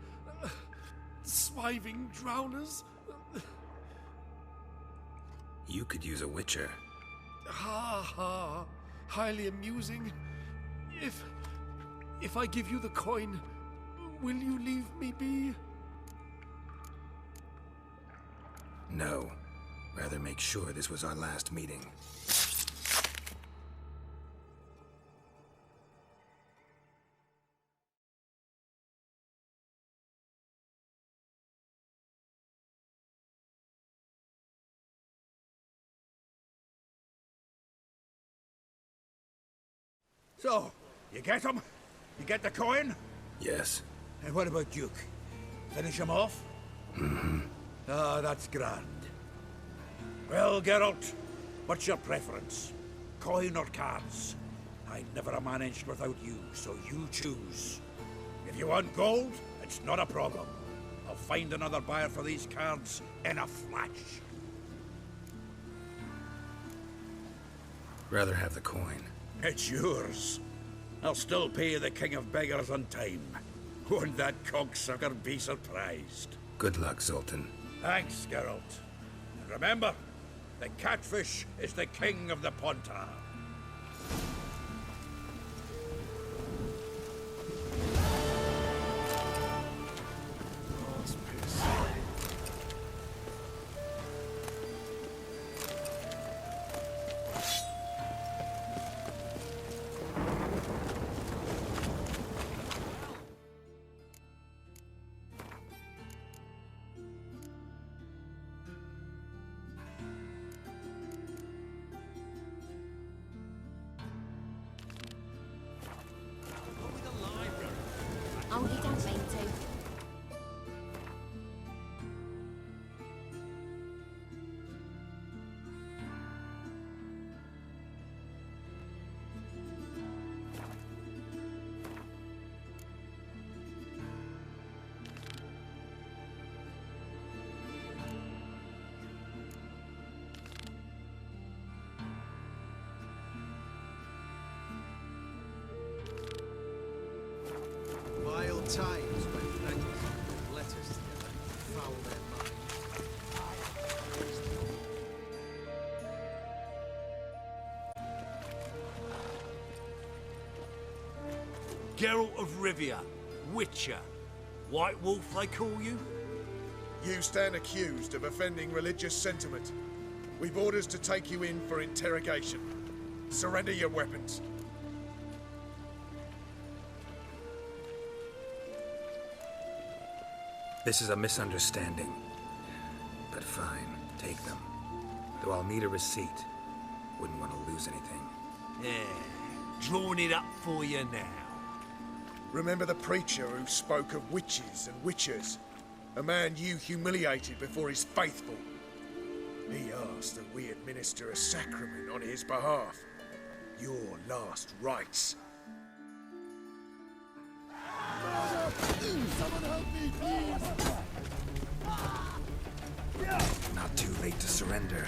swiving drowners. You could use a witcher. Ha ha, highly amusing. If I give you the coin, will you leave me be? No. Rather make sure this was our last meeting. So, you get him? You get the coin? Yes. And what about Duke? Finish him off? Mm-hmm. Ah, that's grand. Well, Geralt, what's your preference? Coin or cards? I never managed without you, so you choose. If you want gold, it's not a problem. I'll find another buyer for these cards in a flash. Rather have the coin. It's yours. I'll still pay the King of Beggars on time. Won't that cocksucker be surprised? Good luck, Sultan. Thanks, Geralt. And remember, the catfish is the king of the Pontar. times when beggars put letters together and foul their minds. Geralt of Rivia, Witcher. White Wolf, they call you? You stand accused of offending religious sentiment. We've orders to take you in for interrogation. Surrender your weapons. This is a misunderstanding. But fine, take them. Though I'll need a receipt. Wouldn't want to lose anything. Yeah, drawing it up for you now. Remember the preacher who spoke of witches and witchers? A man you humiliated before his faithful. He asked that we administer a sacrament on his behalf. Your last rites. Someone help me, please! Not too late to surrender.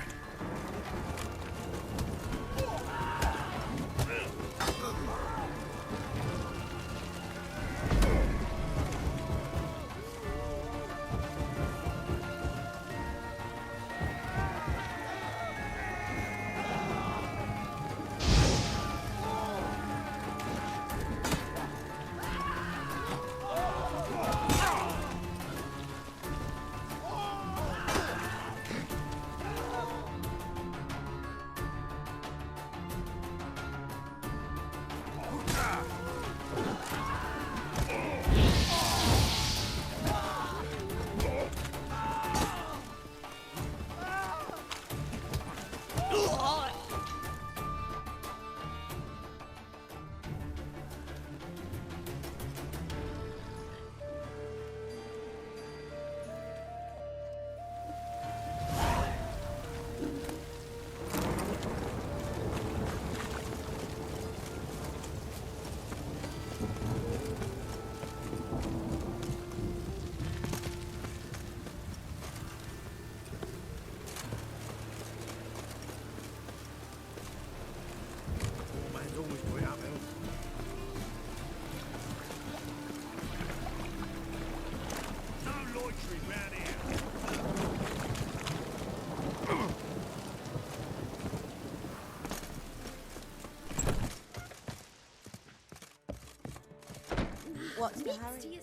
What's the hurry?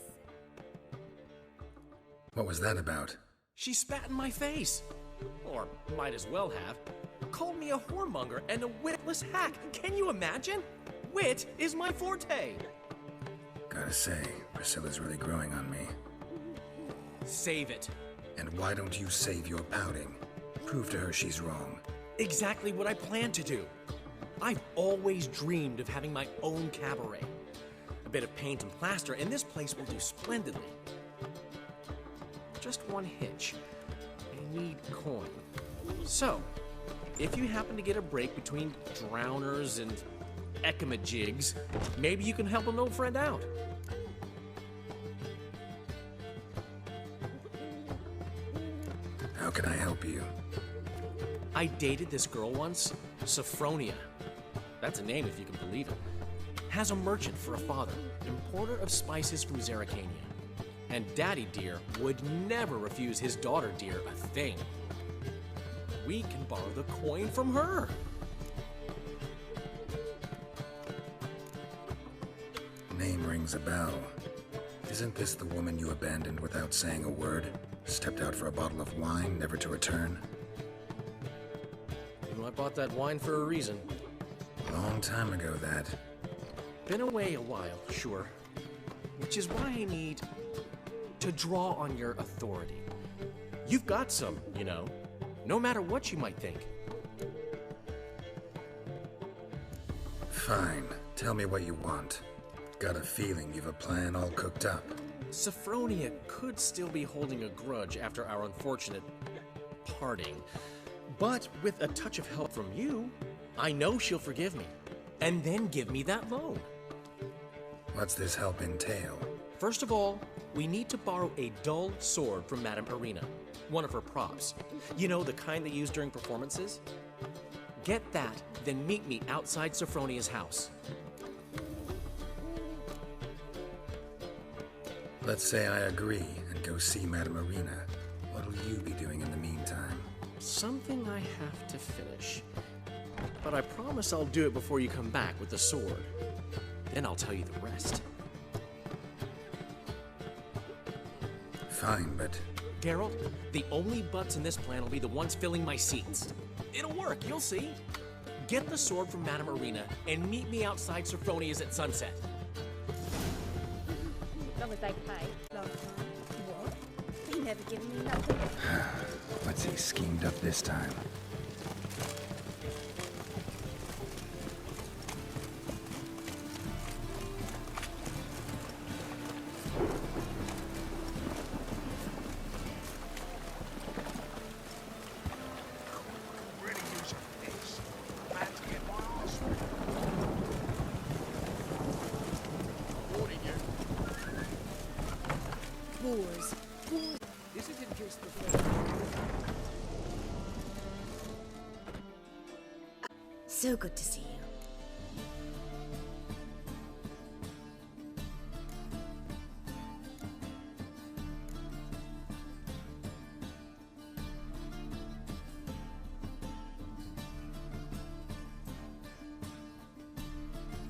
What was that about? She spat in my face. Or might as well have. Called me a whoremonger and a witless hack. Can you imagine? Wit is my forte. Gotta say, Priscilla's really growing on me. Save it. And why don't you save your pouting? Prove to her she's wrong. Exactly what I plan to do. I've always dreamed of having my own cabaret. A bit of paint and plaster, and this place will do splendidly. Just one hitch. I need coin. So, if you happen to get a break between drowners and ekamajigs, maybe you can help an old friend out. How can I help you? I dated this girl once, Sophronia. That's a name if you can believe it. Has a merchant for a father, importer of spices from Zerrikania. And Daddy Dear would never refuse his daughter Dear a thing. We can borrow the coin from her. Name rings a bell. Isn't this the woman you abandoned without saying a word? Stepped out for a bottle of wine, never to return? I bought that wine for a reason. Long time ago, that. Been away a while, sure. Which is why I need to draw on your authority. You've got some, you know, no matter what you might think. Fine. Tell me what you want. Got a feeling you've a plan all cooked up. Sophronia could still be holding a grudge after our unfortunate parting. But with a touch of help from you, I know she'll forgive me. And then give me that loan. What's this help entail? First of all, we need to borrow a dull sword from Madame Irina. One of her props. You know, the kind they use during performances? Get that, then meet me outside Sophronia's house. Let's say I agree and go see Madame Irina. What'll you be doing in the meantime? Something I have to finish. But I promise I'll do it before you come back with the sword. Then I'll tell you the rest. Fine, but... Geralt, the only butts in this plan will be the ones filling my seats. It'll work, you'll see. Get the sword from Madame Irina and meet me outside Sophronia's at sunset. As long as they pay. What? They never given me nothing. What's he schemed up this time? Wars. Is it in case the So good to see you.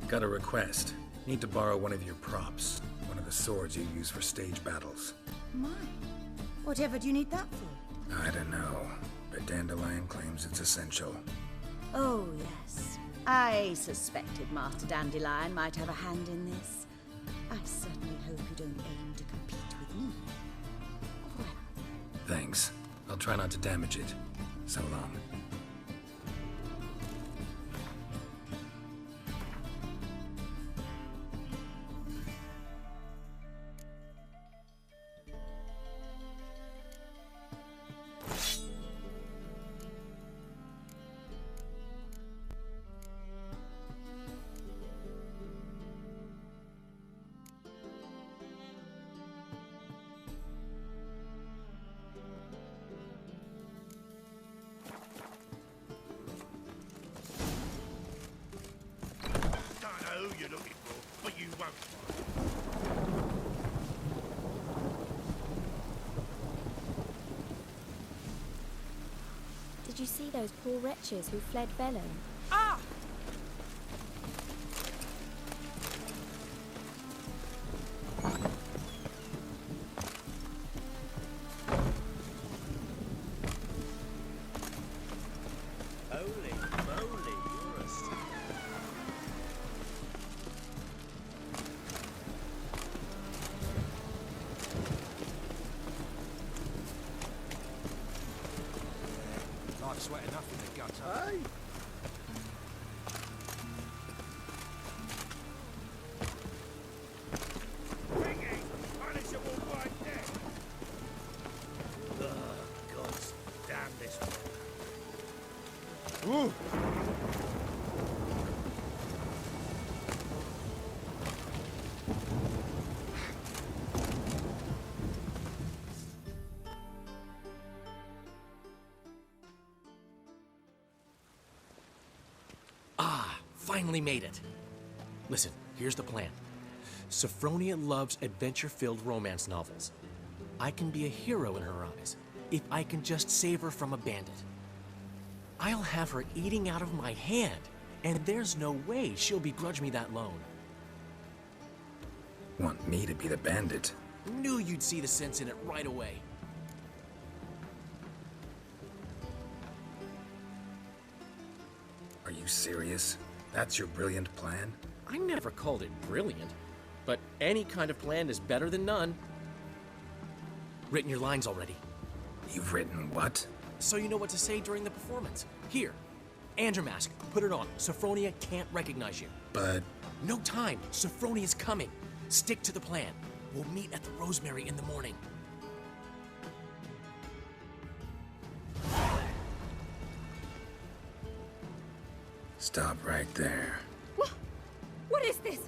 Got a request. Need to borrow one of your props. One of the swords you use for stage battles. My. Whatever do you need that for? I don't know, but Dandelion claims it's essential. Oh, yes. I suspected Master Dandelion might have a hand in this. I certainly hope you don't aim to compete with me. Well, Thanks. I'll try not to damage it. So long. You're looking for, but you won't. Did you see those poor wretches who fled Velen? Ah! Holy moly, you're a Life sweat enough in the guts, hey? Gods damn this Ooh. Finally made it. Listen, here's the plan. Sophronia loves adventure-filled romance novels. I can be a hero in her eyes if I can just save her from a bandit. I'll have her eating out of my hand, and there's no way she'll begrudge me that loan. Want me to be the bandit? Knew you'd see the sense in it right away. Are you serious? That's your brilliant plan? I never called it brilliant, but any kind of plan is better than none. Written your lines already. You've written what? So you know what to say during the performance. Here, and your mask. Put it on. Sophronia can't recognize you. But... No time. Sophronia's coming. Stick to the plan. We'll meet at the Rosemary in the morning. Stop right there. what is this?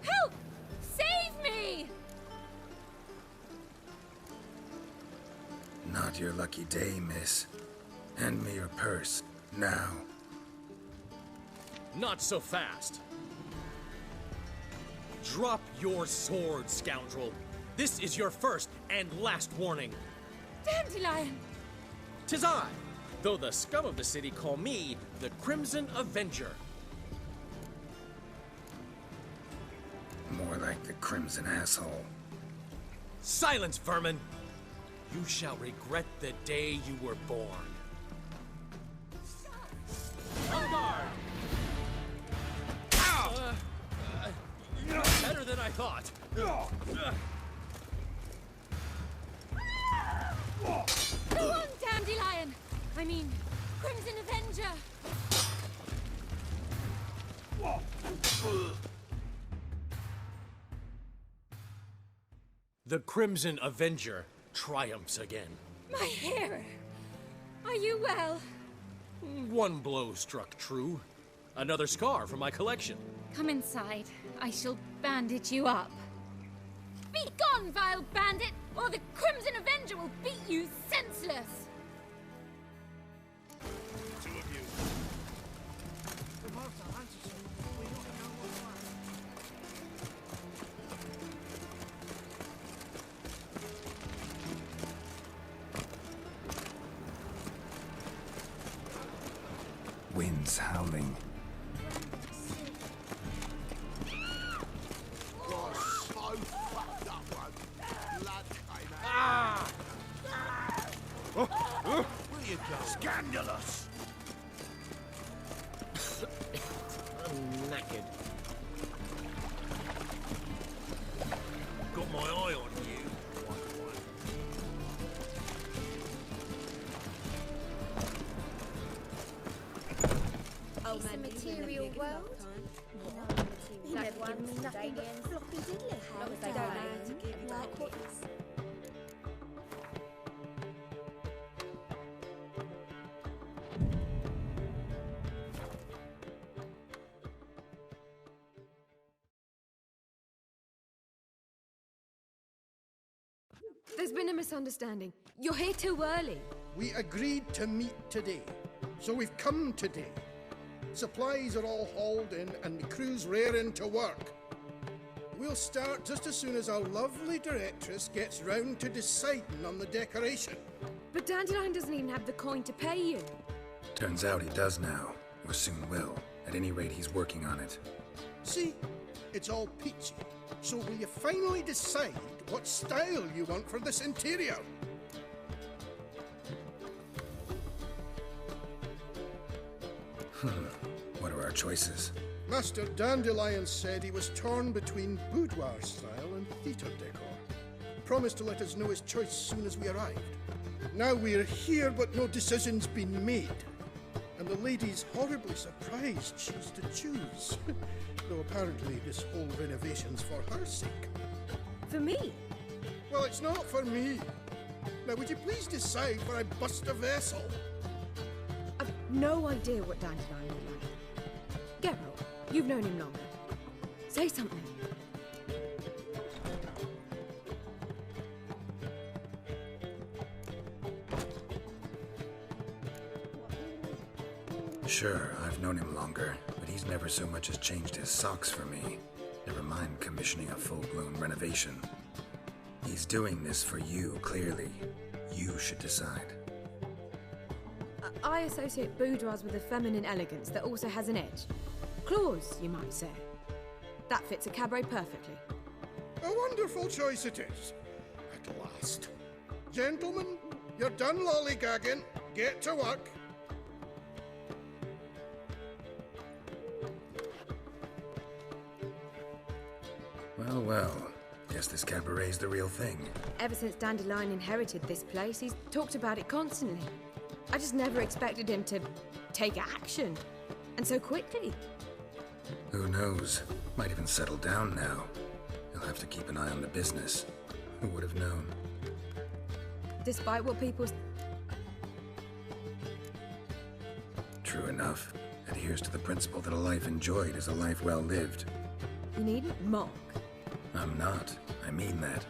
Help! Save me! Not your lucky day, miss. Hand me your purse, now. Not so fast. Drop your sword, scoundrel. This is your first and last warning. Dandelion! 'Tis I, though the scum of the city call me the Crimson Avenger. More like the Crimson Asshole. Silence, vermin! You shall regret the day you were born. On guard! Ow! Better than I thought. Go on, Dandelion! I mean, Crimson Avenger! The Crimson Avenger triumphs again. My hero! Are you well? One blow struck true. Another scar from my collection. Come inside. I shall bandage you up. Be gone, vile bandit, or the Crimson Avenger will beat you senseless! Two of you. Wind's howling. Will you go? Scandalous! I'm knackered. Got my eye on you. Oh, man, material world. That one's nothing but floppy diddly. Not as they don't to give you like what is. There's been a misunderstanding. You're here too early. We agreed to meet today, so we've come today. Supplies are all hauled in and the crew's raring to work. We'll start just as soon as our lovely directress gets round to deciding on the decoration. But Dandelion doesn't even have the coin to pay you. Turns out he does now, or soon will. At any rate, he's working on it. See, it's all peachy. So will you finally decide what style you want for this interior? What are our choices? Master Dandelion said he was torn between boudoir style and theatre decor. Promised to let us know his choice soon as we arrived. Now we're here, but no decision's been made. And the lady's horribly surprised she's to choose. Though apparently this whole renovation's for her sake. For me? Well, it's not for me. Now, would you please decide where I bust a vessel? I've no idea what Dandelion would like. Geralt, you've known him longer. Say something. Sure, I've known him longer, but he's never so much as changed his socks for me. Never mind commissioning a full-blown renovation. He's doing this for you, clearly. You should decide. I associate boudoirs with a feminine elegance that also has an edge. Claws, you might say. That fits a cabaret perfectly. A wonderful choice it is. At last. Gentlemen, you're done lollygagging. Get to work. Well, well. Guess this cabaret's the real thing. Ever since Dandelion inherited this place, he's talked about it constantly. I just never expected him to take action. And so quickly. Who knows? Might even settle down now. He'll have to keep an eye on the business. Who would have known? Despite what people... True enough. Adheres to the principle that a life enjoyed is a life well lived. You needn't mock. I'm not. I mean that.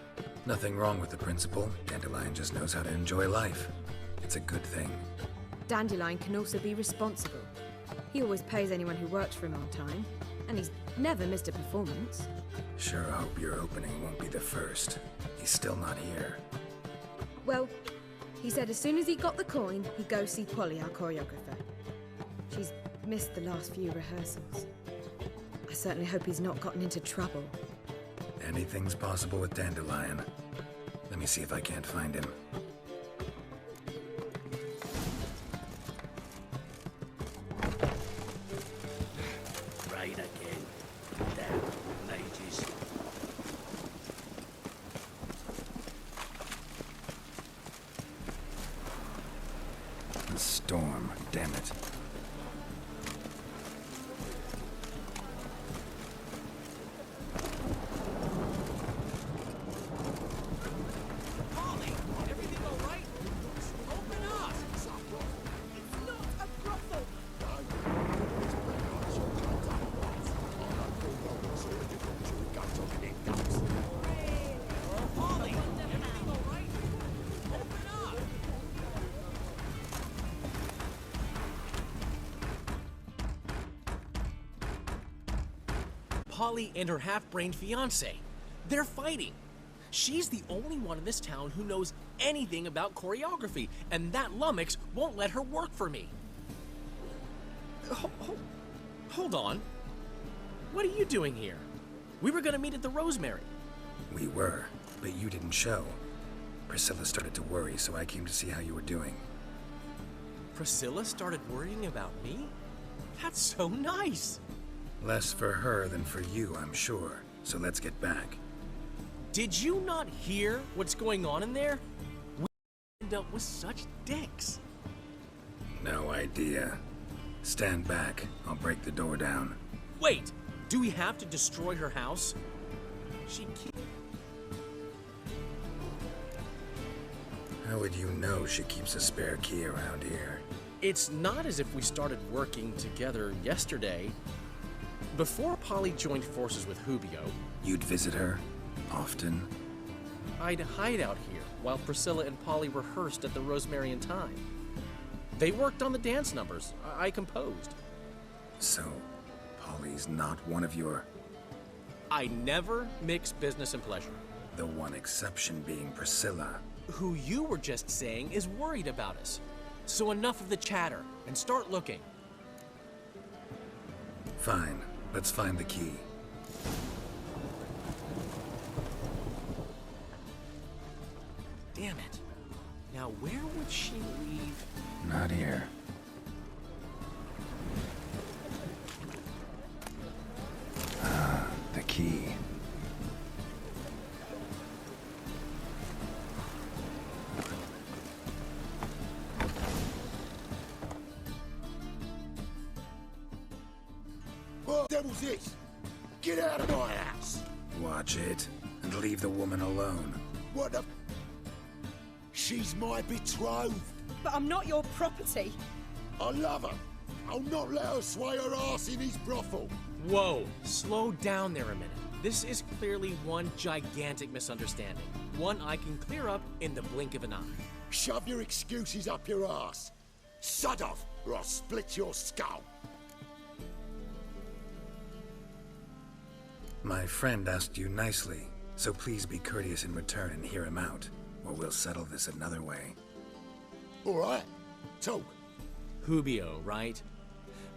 Nothing wrong with the principle. Dandelion just knows how to enjoy life. It's a good thing. Dandelion can also be responsible. He always pays anyone who works for him on time, and he's never missed a performance. Sure hope your opening won't be the first. He's still not here. Well, he said as soon as he got the coin, he'd go see Polly, our choreographer. She's missed the last few rehearsals. I certainly hope he's not gotten into trouble. Anything's possible with Dandelion. Let me see if I can't find him. Right again. Damn, mages. The storm, damn it. Polly and her half-brained fiancé. They're fighting. She's the only one in this town who knows anything about choreography, and that lummox won't let her work for me. Hold on. What are you doing here? We were gonna meet at the Rosemary. We were, but you didn't show. Priscilla started to worry, so I came to see how you were doing. Priscilla started worrying about me? That's so nice. Less for her than for you, I'm sure. So let's get back. Did you not hear what's going on in there? We end up with such dicks. No idea. Stand back. I'll break the door down. Wait! Do we have to destroy her house? How would you know she keeps a spare key around here? It's not as if we started working together yesterday. Before Polly joined forces with Hubio, You'd visit her? Often? I'd hide out here while Priscilla and Polly rehearsed at the Rosemary and Thyme. They worked on the dance numbers. I composed. So, Polly's not one of your... I never mix business and pleasure. The one exception being Priscilla. Who you were just saying is worried about us. So enough of the chatter, and start looking. Fine. Let's find the key. Damn it. Now where would she leave? Not here. Ah, the key. What the devil's this? Get out of my house! Watch it, and leave the woman alone. What the... She's my betrothed. But I'm not your property. I love her. I'll not let her sway her ass in his brothel. Whoa, slow down there a minute. This is clearly one gigantic misunderstanding. One I can clear up in the blink of an eye. Shove your excuses up your ass. Sod off, or I'll split your skull. My friend asked you nicely, so please be courteous in return and hear him out, or we'll settle this another way. All right, talk. Hubio, right?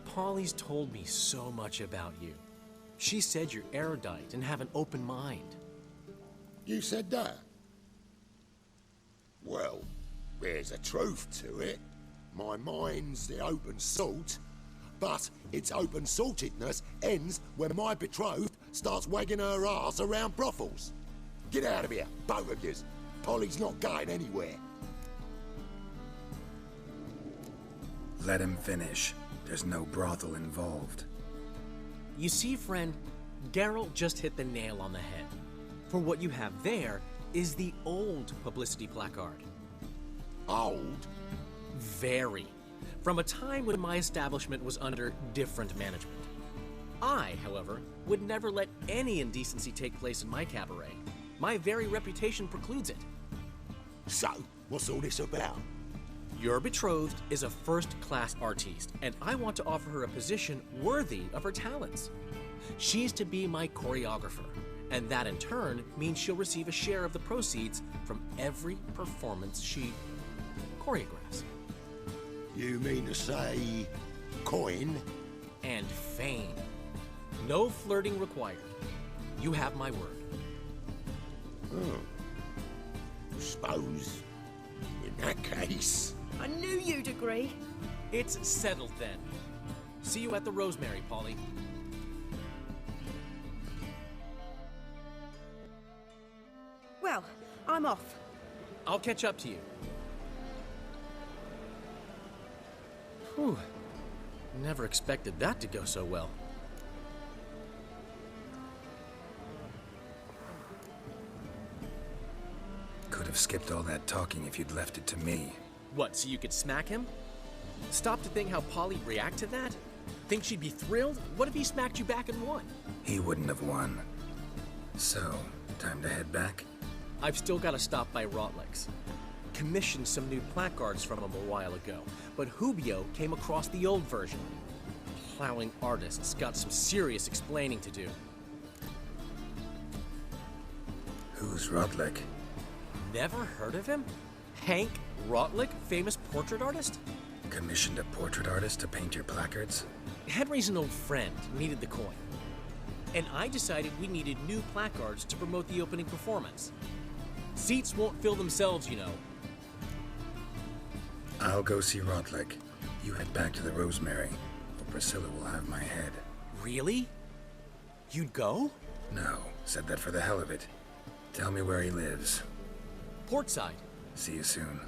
Polly's told me so much about you. She said you're erudite and have an open mind. You said that? Well, there's a truth to it. My mind's the open salt, but its open saltedness ends when my betrothed starts wagging her ass around brothels. Get out of here, both of yous. Polly's not going anywhere. Let him finish. There's no brothel involved. You see, friend, Geralt just hit the nail on the head. For what you have there is the old publicity placard. Old? Very. From a time when my establishment was under different management. I, however, would never let any indecency take place in my cabaret. My very reputation precludes it. So, what's all this about? Your betrothed is a first-class artiste, and I want to offer her a position worthy of her talents. She's to be my choreographer, And that in turn means she'll receive a share of the proceeds from every performance she choreographs. You mean to say coin? And fame. No flirting required. You have my word. Suppose, in that case... I knew you'd agree. It's settled then. See you at the Rosemary, Polly. Well, I'm off. I'll catch up to you. Whew. Never expected that to go so well. Could have skipped all that talking if you'd left it to me. What, so you could smack him? Stop to think how Polly'd react to that? Think she'd be thrilled? What if he smacked you back and won? He wouldn't have won. So, time to head back? I've still got to stop by Rotlick's. Commissioned some new placards from him a while ago, but Hubio came across the old version. Plowing artists got some serious explaining to do. Who's Rotlick? Never heard of him? Hank Rotlick, famous portrait artist? Commissioned a portrait artist to paint your placards? Henry's an old friend, needed the coin. And I decided we needed new placards to promote the opening performance. Seats won't fill themselves, you know. I'll go see Rotlick. You head back to the Rosemary, or Priscilla will have my head. Really? You'd go? No, said that for the hell of it. Tell me where he lives. Portside. See you soon.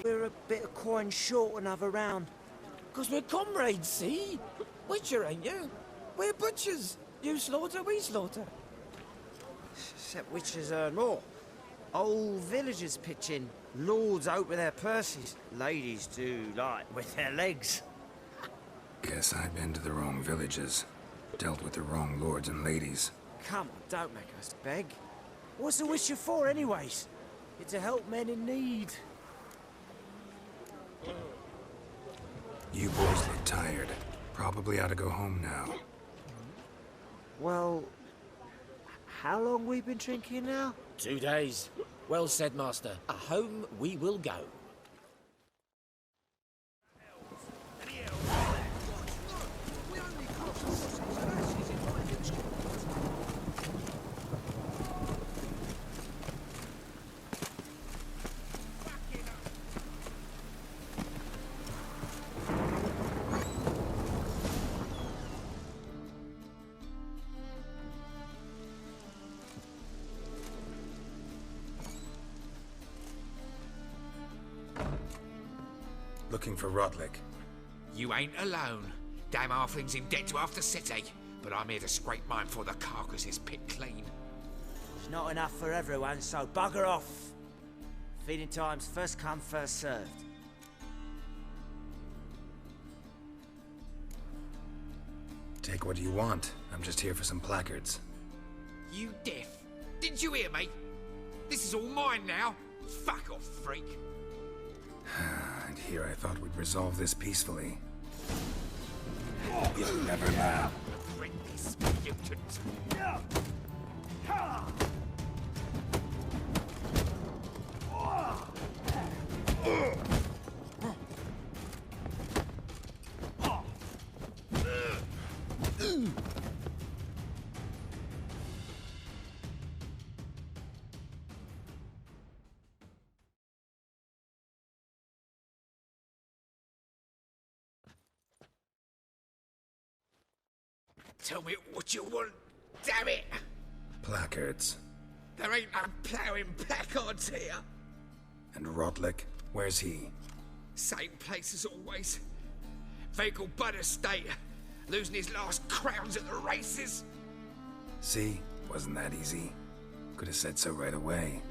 We're a bit of coin short another round. 'Cause we're comrades, see? Witcher, ain't you? We're butchers. You slaughter, we slaughter. Except witches earn more. Old villagers pitch in. Lords out with their purses. Ladies do like with their legs. Guess I've been to the wrong villages. Dealt with the wrong lords and ladies. Come on, don't make us beg. What's a witcher for, anyways? It's to help men in need. You boys look tired. Probably ought to go home now. Well, how long we been drinking now? 2 days. Well said, Master. Home we will go. Looking for Rotlick. You ain't alone. Damn halfling's in debt to half the city. But I'm here to scrape mine before the carcass is picked clean. It's not enough for everyone, so bugger off. Feeding time's first come, first served. Take what you want. I'm just here for some placards. You deaf? Didn't you hear me? This is all mine now. Fuck off, freak. And here I thought we'd resolve this peacefully. You'll never laugh. Bring this mutant. Tell me what you want, damn it! Placards. There ain't no ploughing placards here. And Rotlick? Where's he? Same place as always. Vehicle Bud Estate. Losing his last crowns at the races. See? Wasn't that easy? Could have said so right away.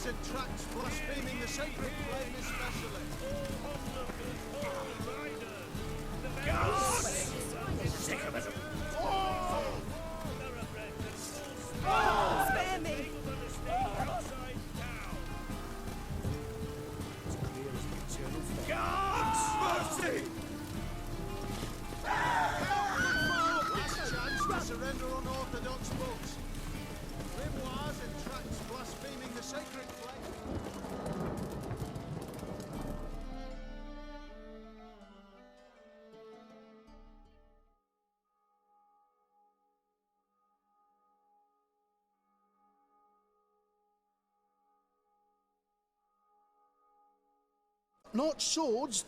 and tracts blaspheming the sacred flame especially. Sick of it. Spare me! Mercy! Last chance to surrender unorthodox books. Grimoires and tracts blaspheming the sacred flame. Not swords.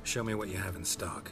Show me what you have in stock.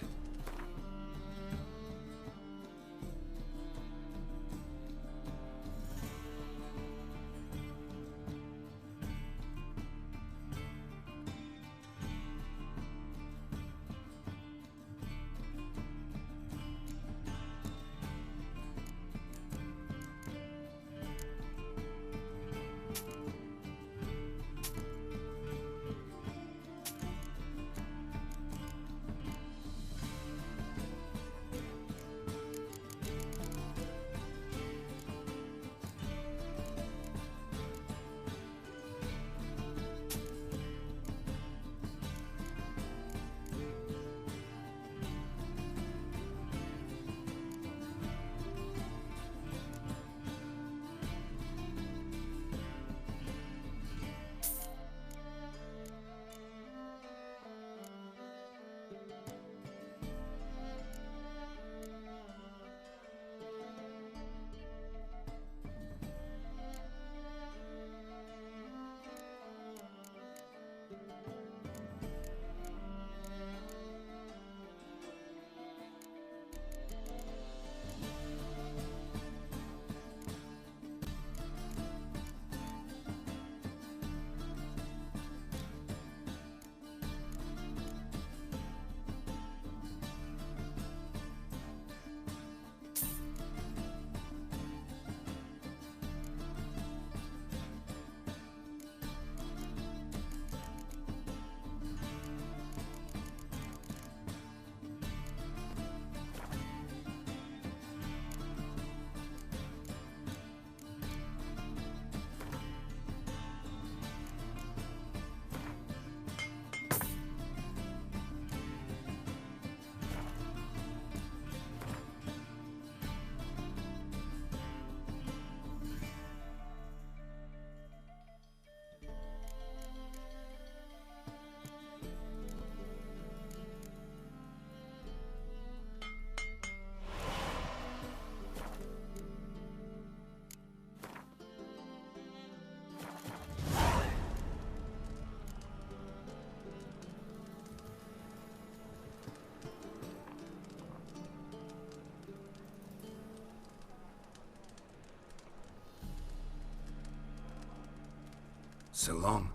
So long.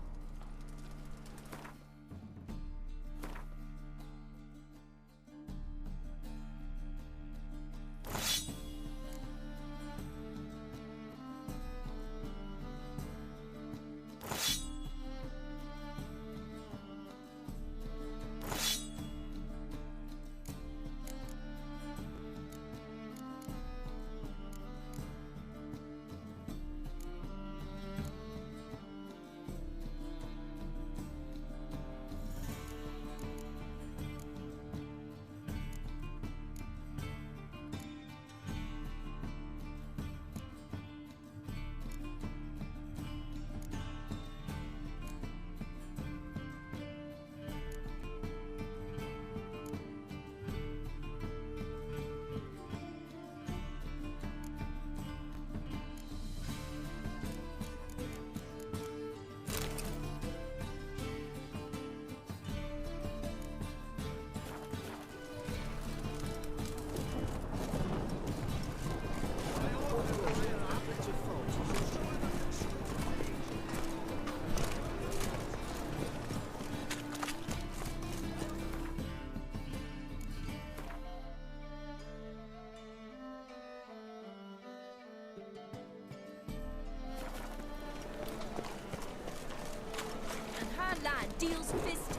steel's fist.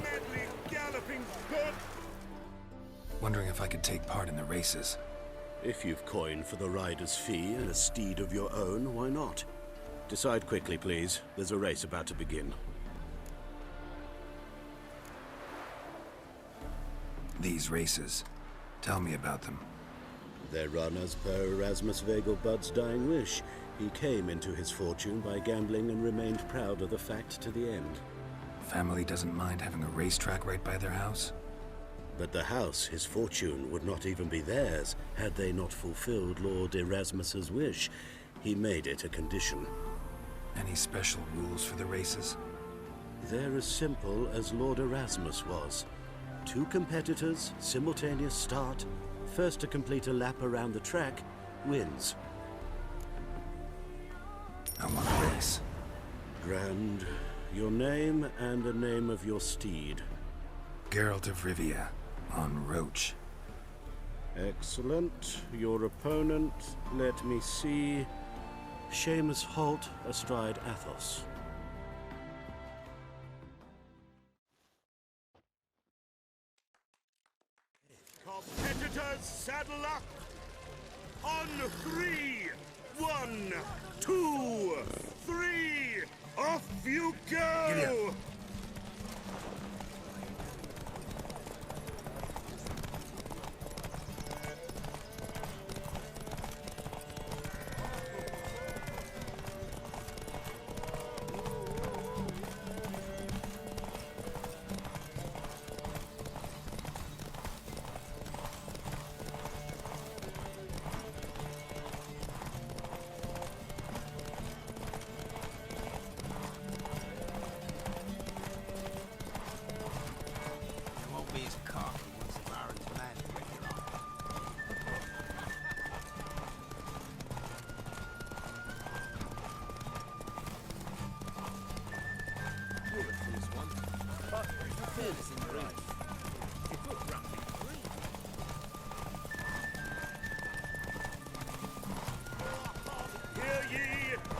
Madly galloping good. Wondering if I could take part in the races. If you've coin for the rider's fee and a steed of your own, why not? Decide quickly, please. There's a race about to begin. These races. Tell me about them. They're run as per Erasmus Vegelbud's dying wish. He came into his fortune by gambling and remained proud of the fact to the end. Family doesn't mind having a racetrack right by their house? But the house, his fortune, would not even be theirs had they not fulfilled Lord Erasmus's wish. He made it a condition. Any special rules for the races? They're as simple as Lord Erasmus was. 2 competitors, simultaneous start. First to complete a lap around the track wins. I want a race. Grand. Your name and the name of your steed. Geralt of Rivia, on Roach. Excellent. Your opponent, let me see. Seamus Holt, astride Athos. Competitors, saddle up! On 3! 1, 2, 3! Off you go!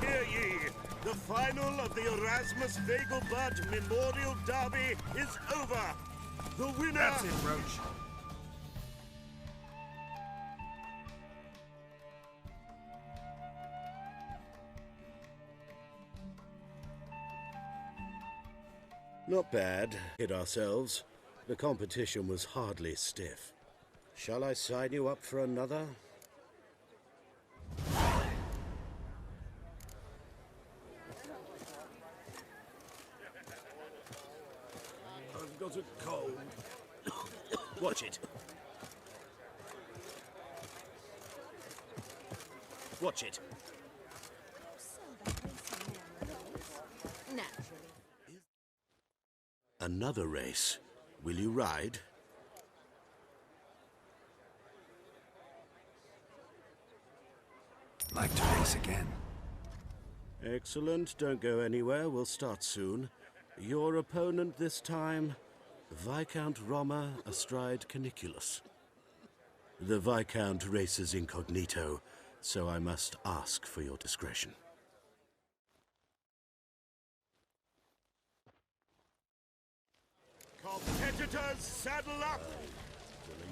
Hear ye! The final of the Erasmus Vegelbud Memorial Derby is over! The winner... That's it, Roach. Not bad. Hit ourselves. The competition was hardly stiff. Shall I sign you up for another? I've got a cold. Watch it. Watch it. Naturally. Another race. Will you ride? Like to race again. Excellent. Don't go anywhere. We'll start soon. Your opponent this time, Viscount Roma astride Caniculus. The Viscount races incognito, so I must ask for your discretion. Competitors, saddle up!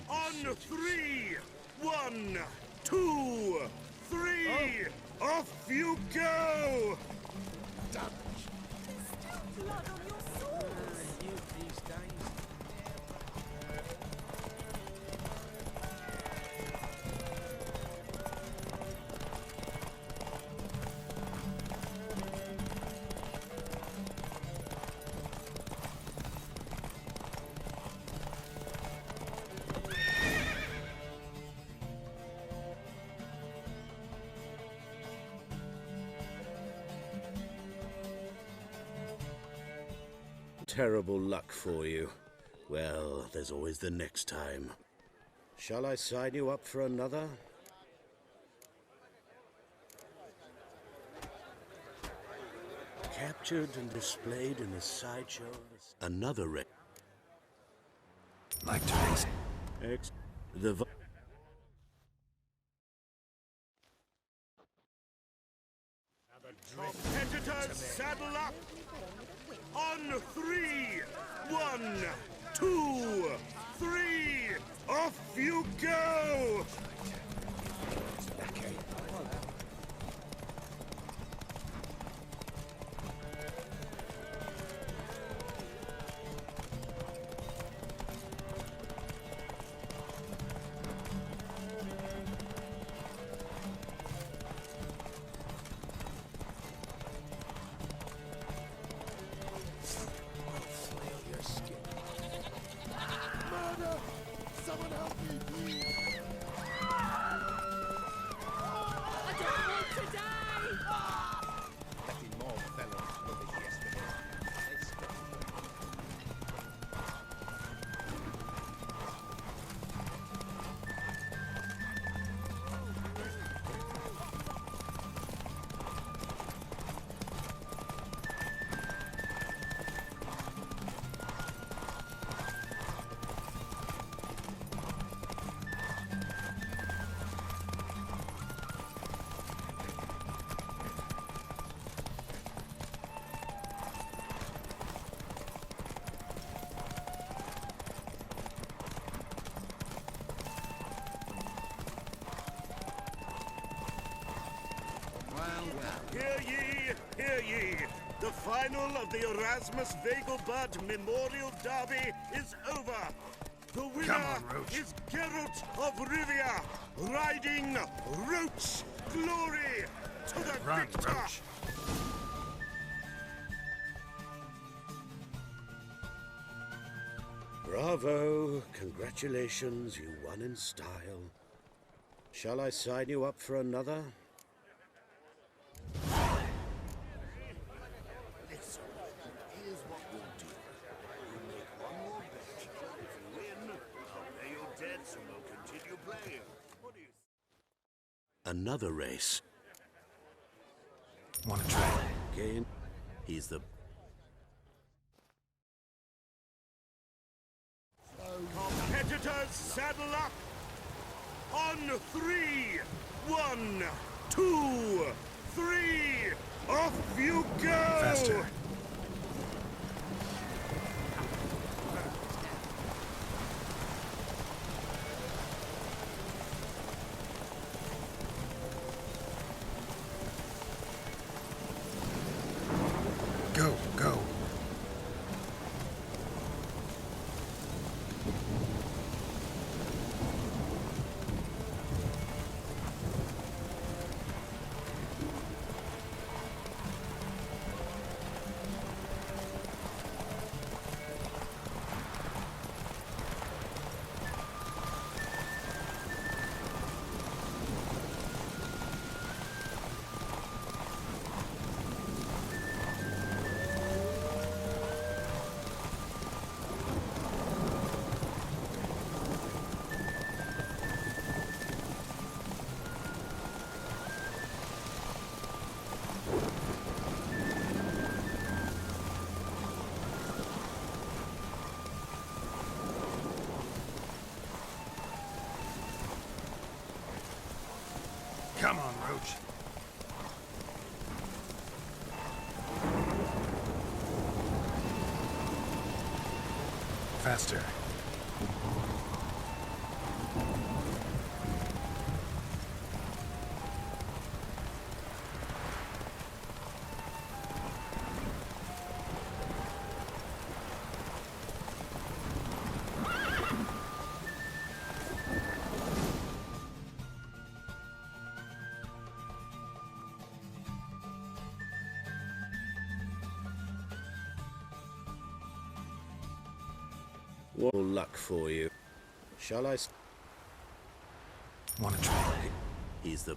On 3! 1, 2, 3! Off you go! There's still blood on your swords! You these days. Terrible luck for you. Well, there's always the next time. Shall I sign you up for another? Captured and displayed in a sideshow. Another Like to race. The Competitors, saddle up! On 3! 1, 2, 3! Off you go! Someone help me, please! I don't want to die! Letting more fellows look at yesterday. Hear ye, hear ye! The final of the Erasmus Vegelbud Memorial Derby is over! The winner is Geralt of Rivia, riding Roach Glory to the victor! Roach. Bravo! Congratulations, you won in style. Shall I sign you up for another? Listen, here's what we'll do. We'll make one more bet. If you win, I'll pay your debts and we'll continue playing. What do you Another race. Want to try? Gain. He's the Competitors, saddle up! On 3! 1, 2, 3! Off you go! Faster. Go, go. Come on, Roach. Faster. What luck for you. Shall I? Want to try? He's the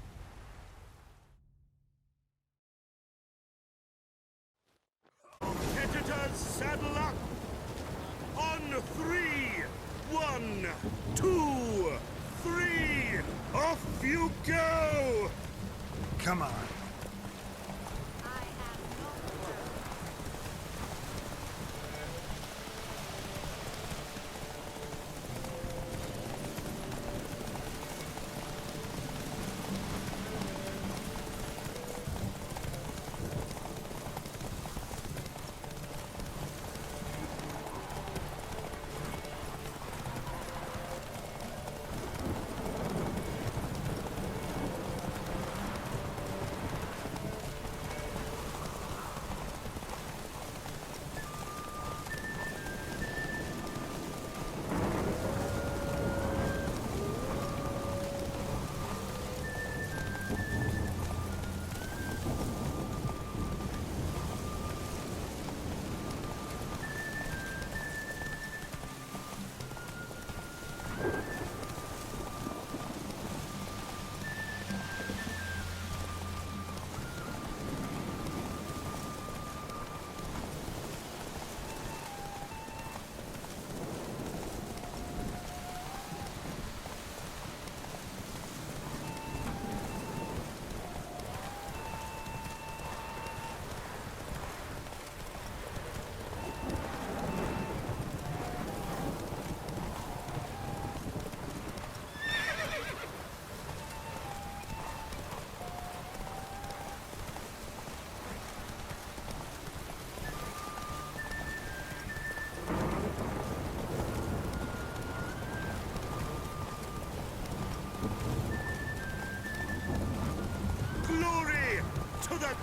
Competitors, Saddle up! On 3! 1, 2, 3! Off you go! Come on. Glory to the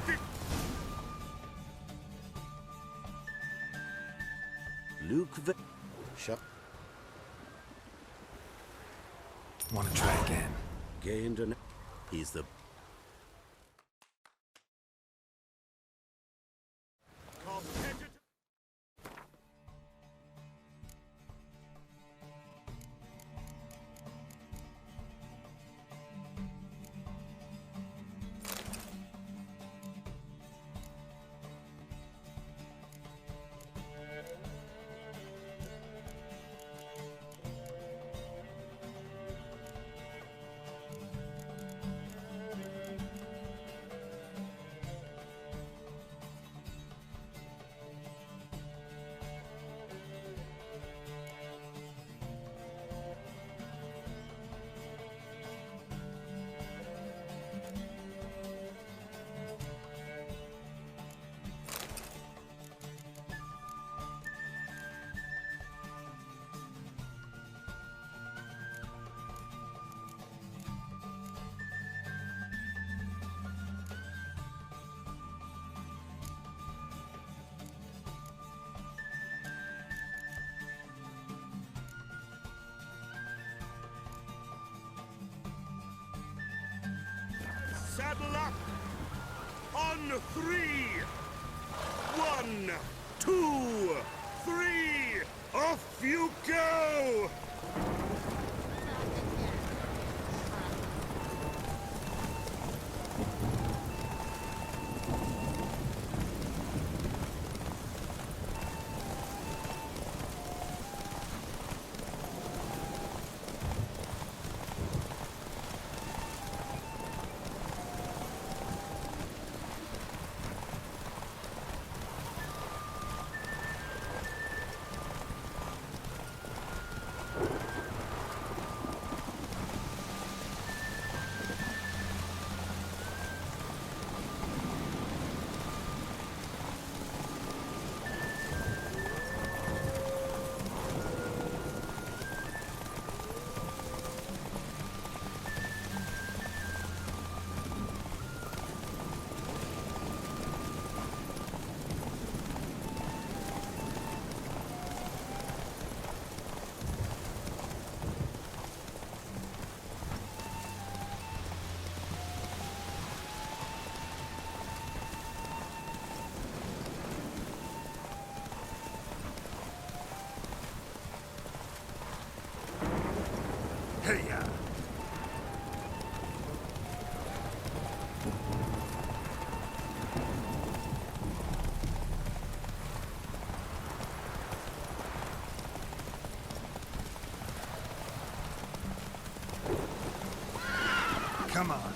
Luke Shut. Want to try again? Gained an... He's the... Saddle up! On 3! 1, 2, 3! Off you go! Come on.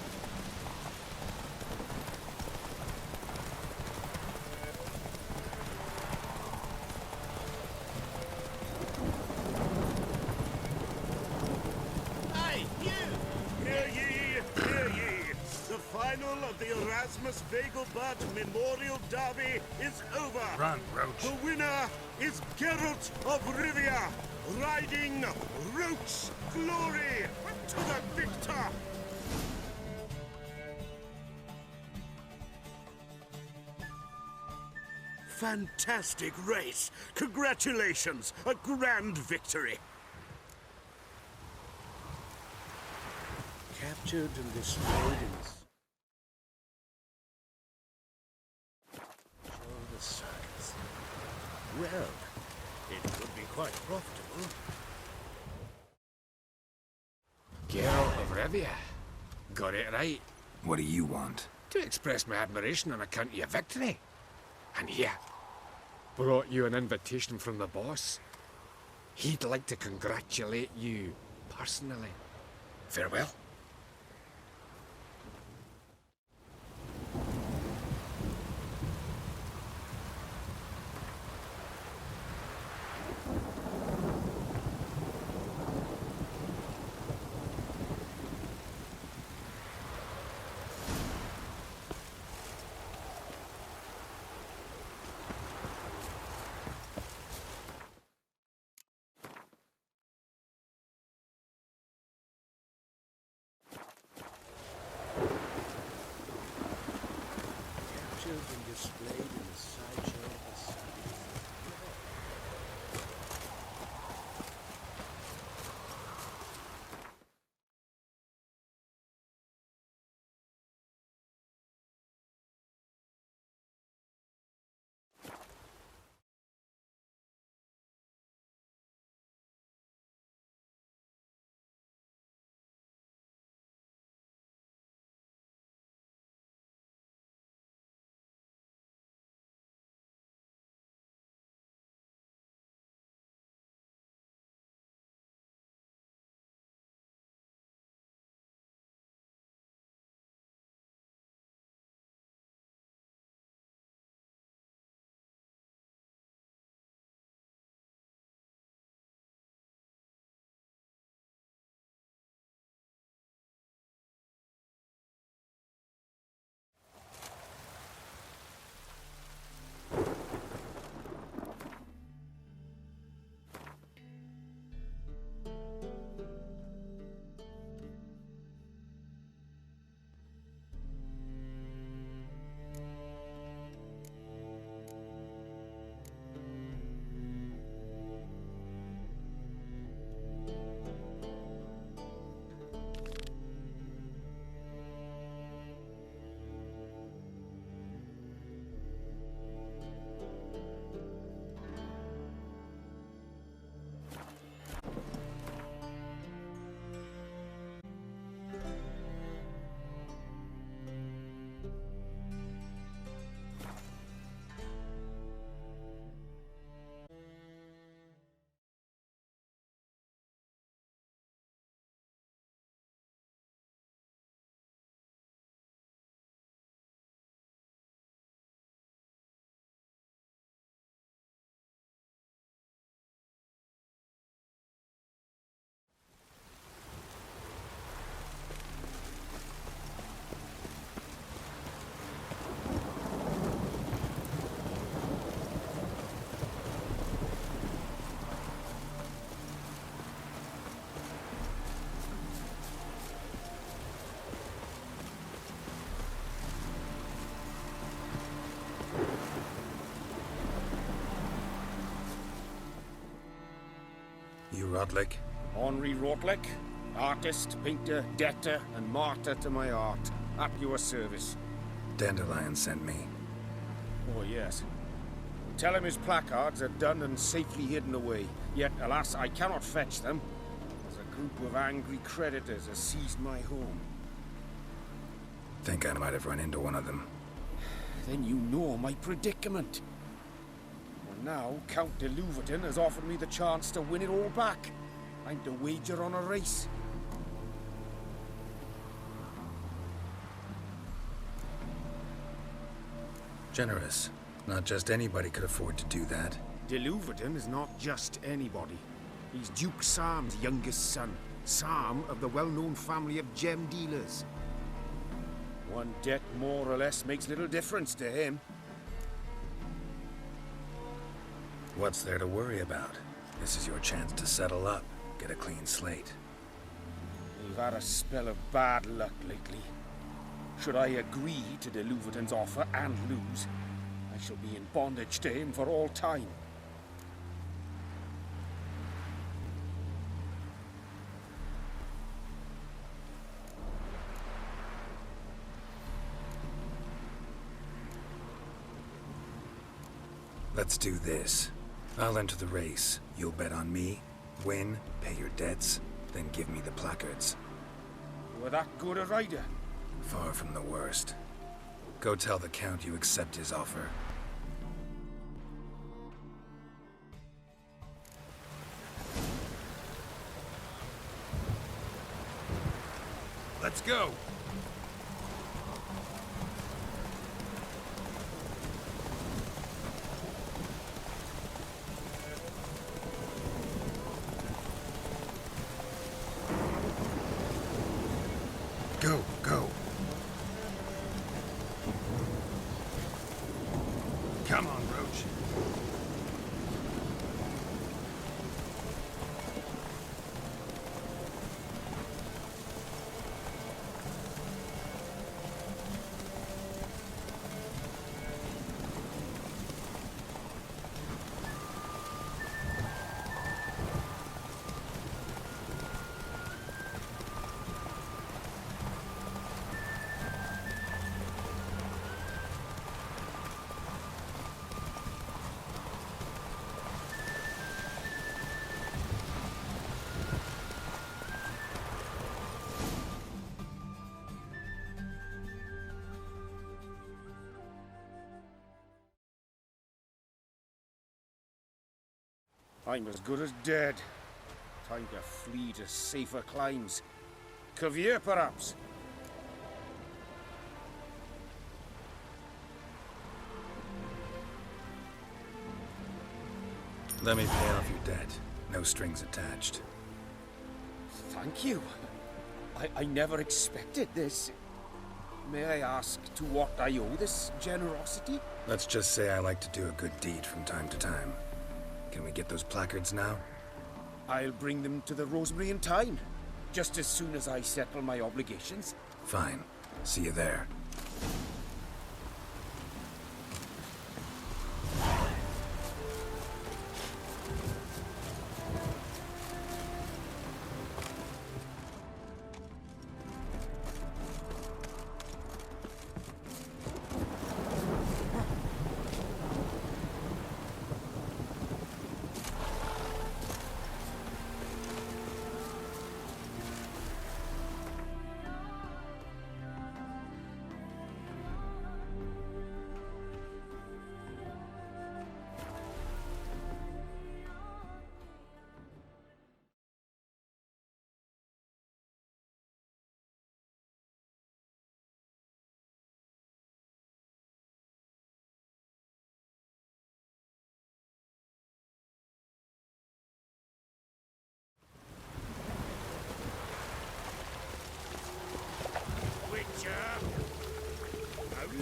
Hey, you! Hear ye, hear ye! The final of the Erasmus Vegelbud Memorial Derby is over! Run, Roach. The winner is Geralt of Rivia, riding Roach's glory to the victor! Fantastic race! Congratulations! A grand victory! Captured and displayed in show the sights. Well, it could be quite profitable. Geralt of Rivia. Got it right. What do you want? To express my admiration on account of your victory. And here, brought you an invitation from the boss. He'd like to congratulate you personally. Farewell. Captured and displayed in the sideshow of the sun. You Rodlick? Henri Rodlick, artist, painter, debtor, and martyr to my art. At your service. Dandelion sent me. Oh, yes. Tell him his placards are done and safely hidden away. Yet, alas, I cannot fetch them, as a group of angry creditors has seized my home. Think I might have run into one of them. Then you know my predicament. And now, Count de Louverton has offered me the chance to win it all back. I'm to wager on a race. Generous. Not just anybody could afford to do that. De Louverton is not just anybody. He's Duke Sam's youngest son. Sam of the well-known family of gem dealers. One debt more or less makes little difference to him. What's there to worry about? This is your chance to settle up, get a clean slate. We've had a spell of bad luck lately. Should I agree to de Louverton's offer and lose, I shall be in bondage to him for all time. Let's do this. I'll enter the race. You'll bet on me, win, pay your debts, then give me the placards. You're that good a rider? Far from the worst. Go tell the Count you accept his offer. Let's go! Go, go. Come on, Roach. I'm as good as dead. Time to flee to safer climes. Caviar, perhaps? Let me pay off your debt. No strings attached. Thank you. I never expected this. May I ask to what I owe this generosity? Let's just say I like to do a good deed from time to time. Can we get those placards now? I'll bring them to the Rosemary in time, just as soon as I settle my obligations. Fine. See you there.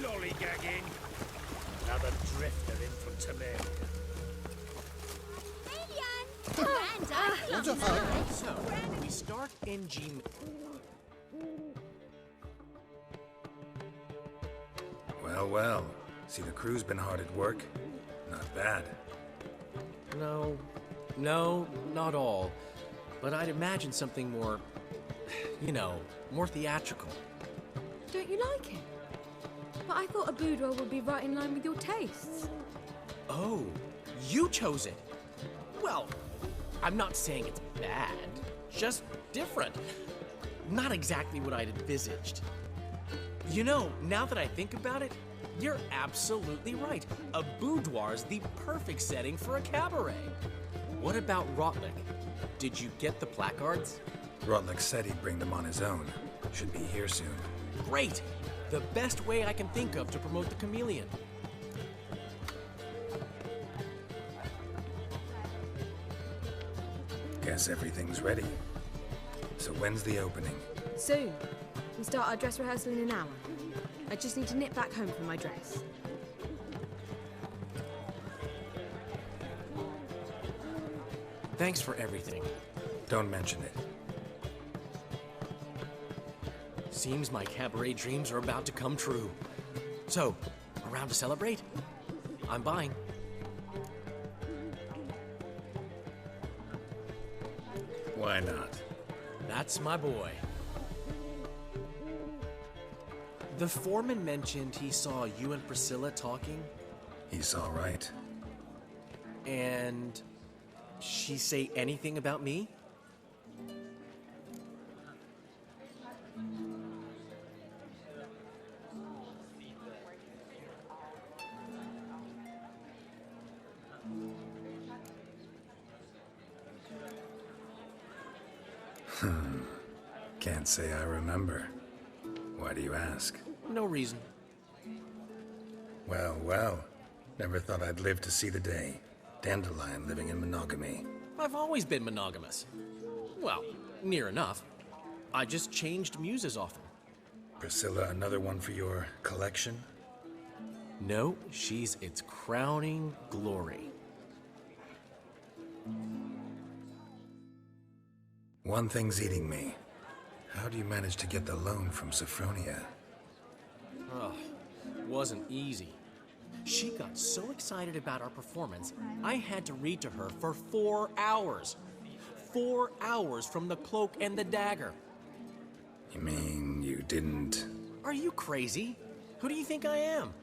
No lollygagging. Another drifter in from Temerica. So, we start in G. Well, well. See, the crew's been hard at work. Not bad. No, not all. But I'd imagine something more, more theatrical. Don't you like it? But I thought a boudoir would be right in line with your tastes. Oh, you chose it. Well, I'm not saying it's bad, just different. Not exactly what I'd envisaged. Now that I think about it, you're absolutely right. A boudoir's the perfect setting for a cabaret. What about Rotlick? Did you get the placards? Rotlick said he'd bring them on his own. Should be here soon. Great! The best way I can think of to promote the chameleon. Guess everything's ready. So when's the opening? Soon. We start our dress rehearsal in an hour. I just need to nip back home for my dress. Thanks for everything. Don't mention it. Seems my cabaret dreams are about to come true. So, around to celebrate? I'm buying. Why not? That's my boy. The foreman mentioned he saw you and Priscilla talking. He's all right. And she say anything about me? Can't say I remember. Why do you ask? No reason. Well, well. Never thought I'd live to see the day. Dandelion living in monogamy. I've always been monogamous. Well, near enough. I just changed muses often. Priscilla, another one for your collection? No, she's its crowning glory. One thing's eating me. How do you manage to get the loan from Sophronia? Oh, wasn't easy. She got so excited about our performance, I had to read to her for 4 hours. 4 hours from The Cloak and the Dagger. You mean you didn't... Are you crazy? Who do you think I am?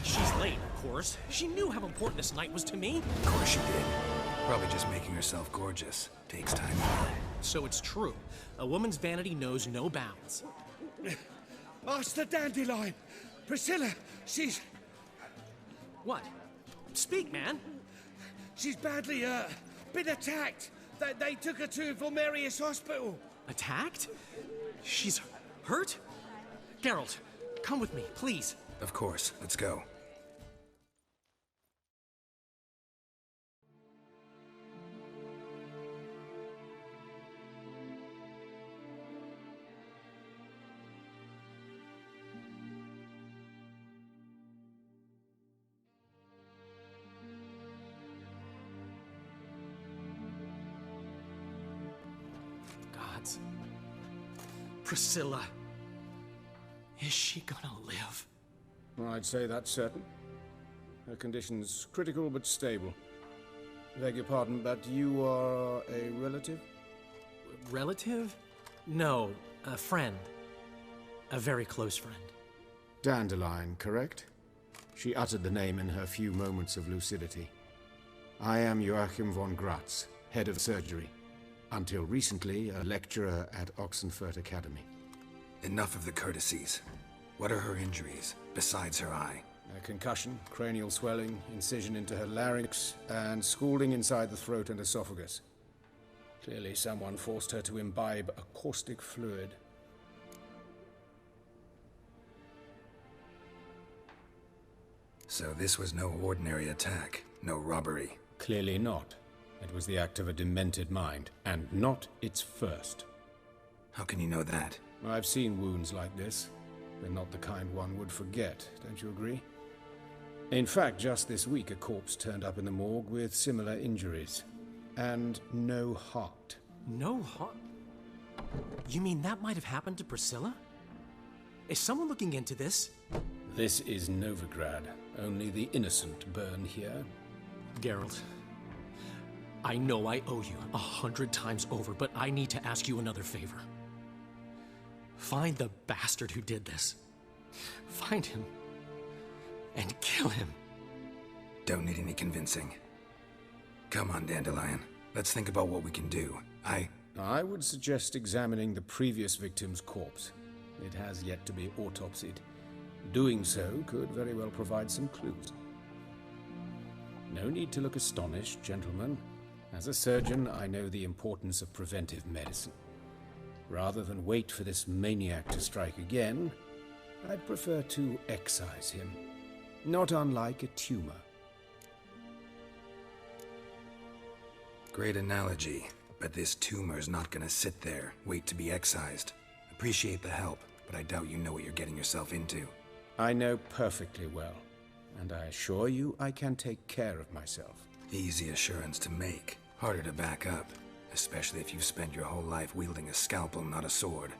She's late, of course. She knew how important this night was to me. Of course she did. Probably just making herself gorgeous. Takes time. So it's true. A woman's vanity knows no bounds. Master Dandelion! Priscilla, she's... What? Speak, man. She's badly, been attacked. They took her to Vulmerius Hospital. Attacked? She's hurt? Geralt, come with me, please. Of course. Let's go. Gods. Priscilla. Is she gonna live? I'd say that's certain. Her condition's critical but stable. Beg your pardon, but you are a relative? Relative? No, a friend. A very close friend. Dandelion, correct? She uttered the name in her few moments of lucidity. I am Joachim von Gratz, head of surgery. Until recently, a lecturer at Oxenfurt Academy. Enough of the courtesies. What are her injuries, besides her eye? A concussion, cranial swelling, incision into her larynx, and scalding inside the throat and esophagus. Clearly someone forced her to imbibe a caustic fluid. So this was no ordinary attack, no robbery. Clearly not. It was the act of a demented mind, and not its first. How can you know that? I've seen wounds like this. They're not the kind one would forget, don't you agree? In fact, just this week a corpse turned up in the morgue with similar injuries. And no heart. No heart? You mean that might have happened to Priscilla? Is someone looking into this? This is Novigrad. Only the innocent burn here. Geralt, I know I owe you 100 times over, but I need to ask you another favor. Find the bastard who did this. Find him. And kill him. Don't need any convincing. Come on, Dandelion. Let's think about what we can do. I would suggest examining the previous victim's corpse. It has yet to be autopsied. Doing so could very well provide some clues. No need to look astonished, gentlemen. As a surgeon, I know the importance of preventive medicine. Rather than wait for this maniac to strike again, I'd prefer to excise him. Not unlike a tumor. Great analogy, but this tumor's not gonna sit there, wait to be excised. Appreciate the help, but I doubt you know what you're getting yourself into. I know perfectly well, and I assure you I can take care of myself. Easy assurance to make, harder to back up, especially if you've spent your whole life wielding a scalpel, not a sword.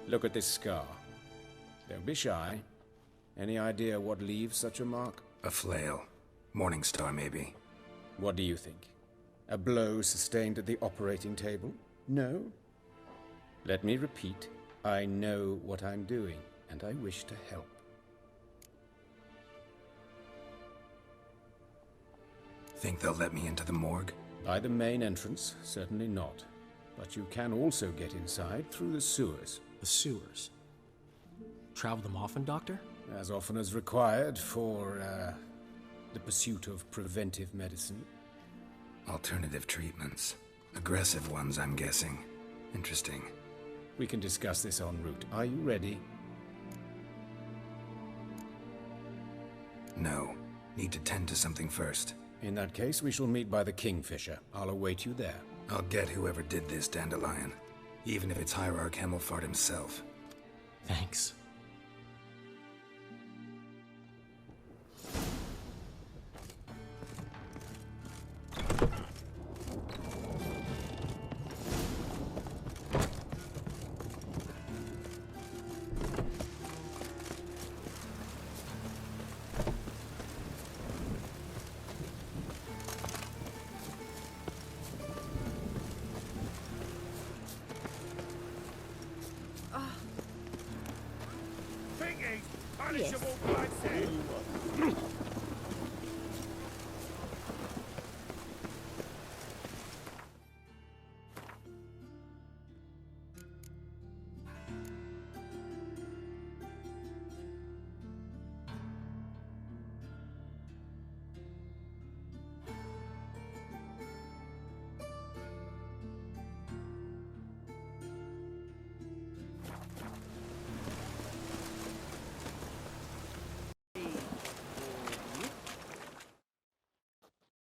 Look at this scar. Don't be shy. Any idea what leaves such a mark? A flail. Morning Star, maybe. What do you think? A blow sustained at the operating table? No? Let me repeat. I know what I'm doing, and I wish to help. Think they'll let me into the morgue? By the main entrance, certainly not. But you can also get inside through the sewers. The sewers? Travel them often, Doctor? As often as required for, the pursuit of preventive medicine. Alternative treatments. Aggressive ones, I'm guessing. Interesting. We can discuss this en route. Are you ready? No. Need to tend to something first. In that case, we shall meet by the Kingfisher. I'll await you there. I'll get whoever did this, Dandelion. Even if it's Hierarch Hemmelfart himself. Thanks. Punishable blood!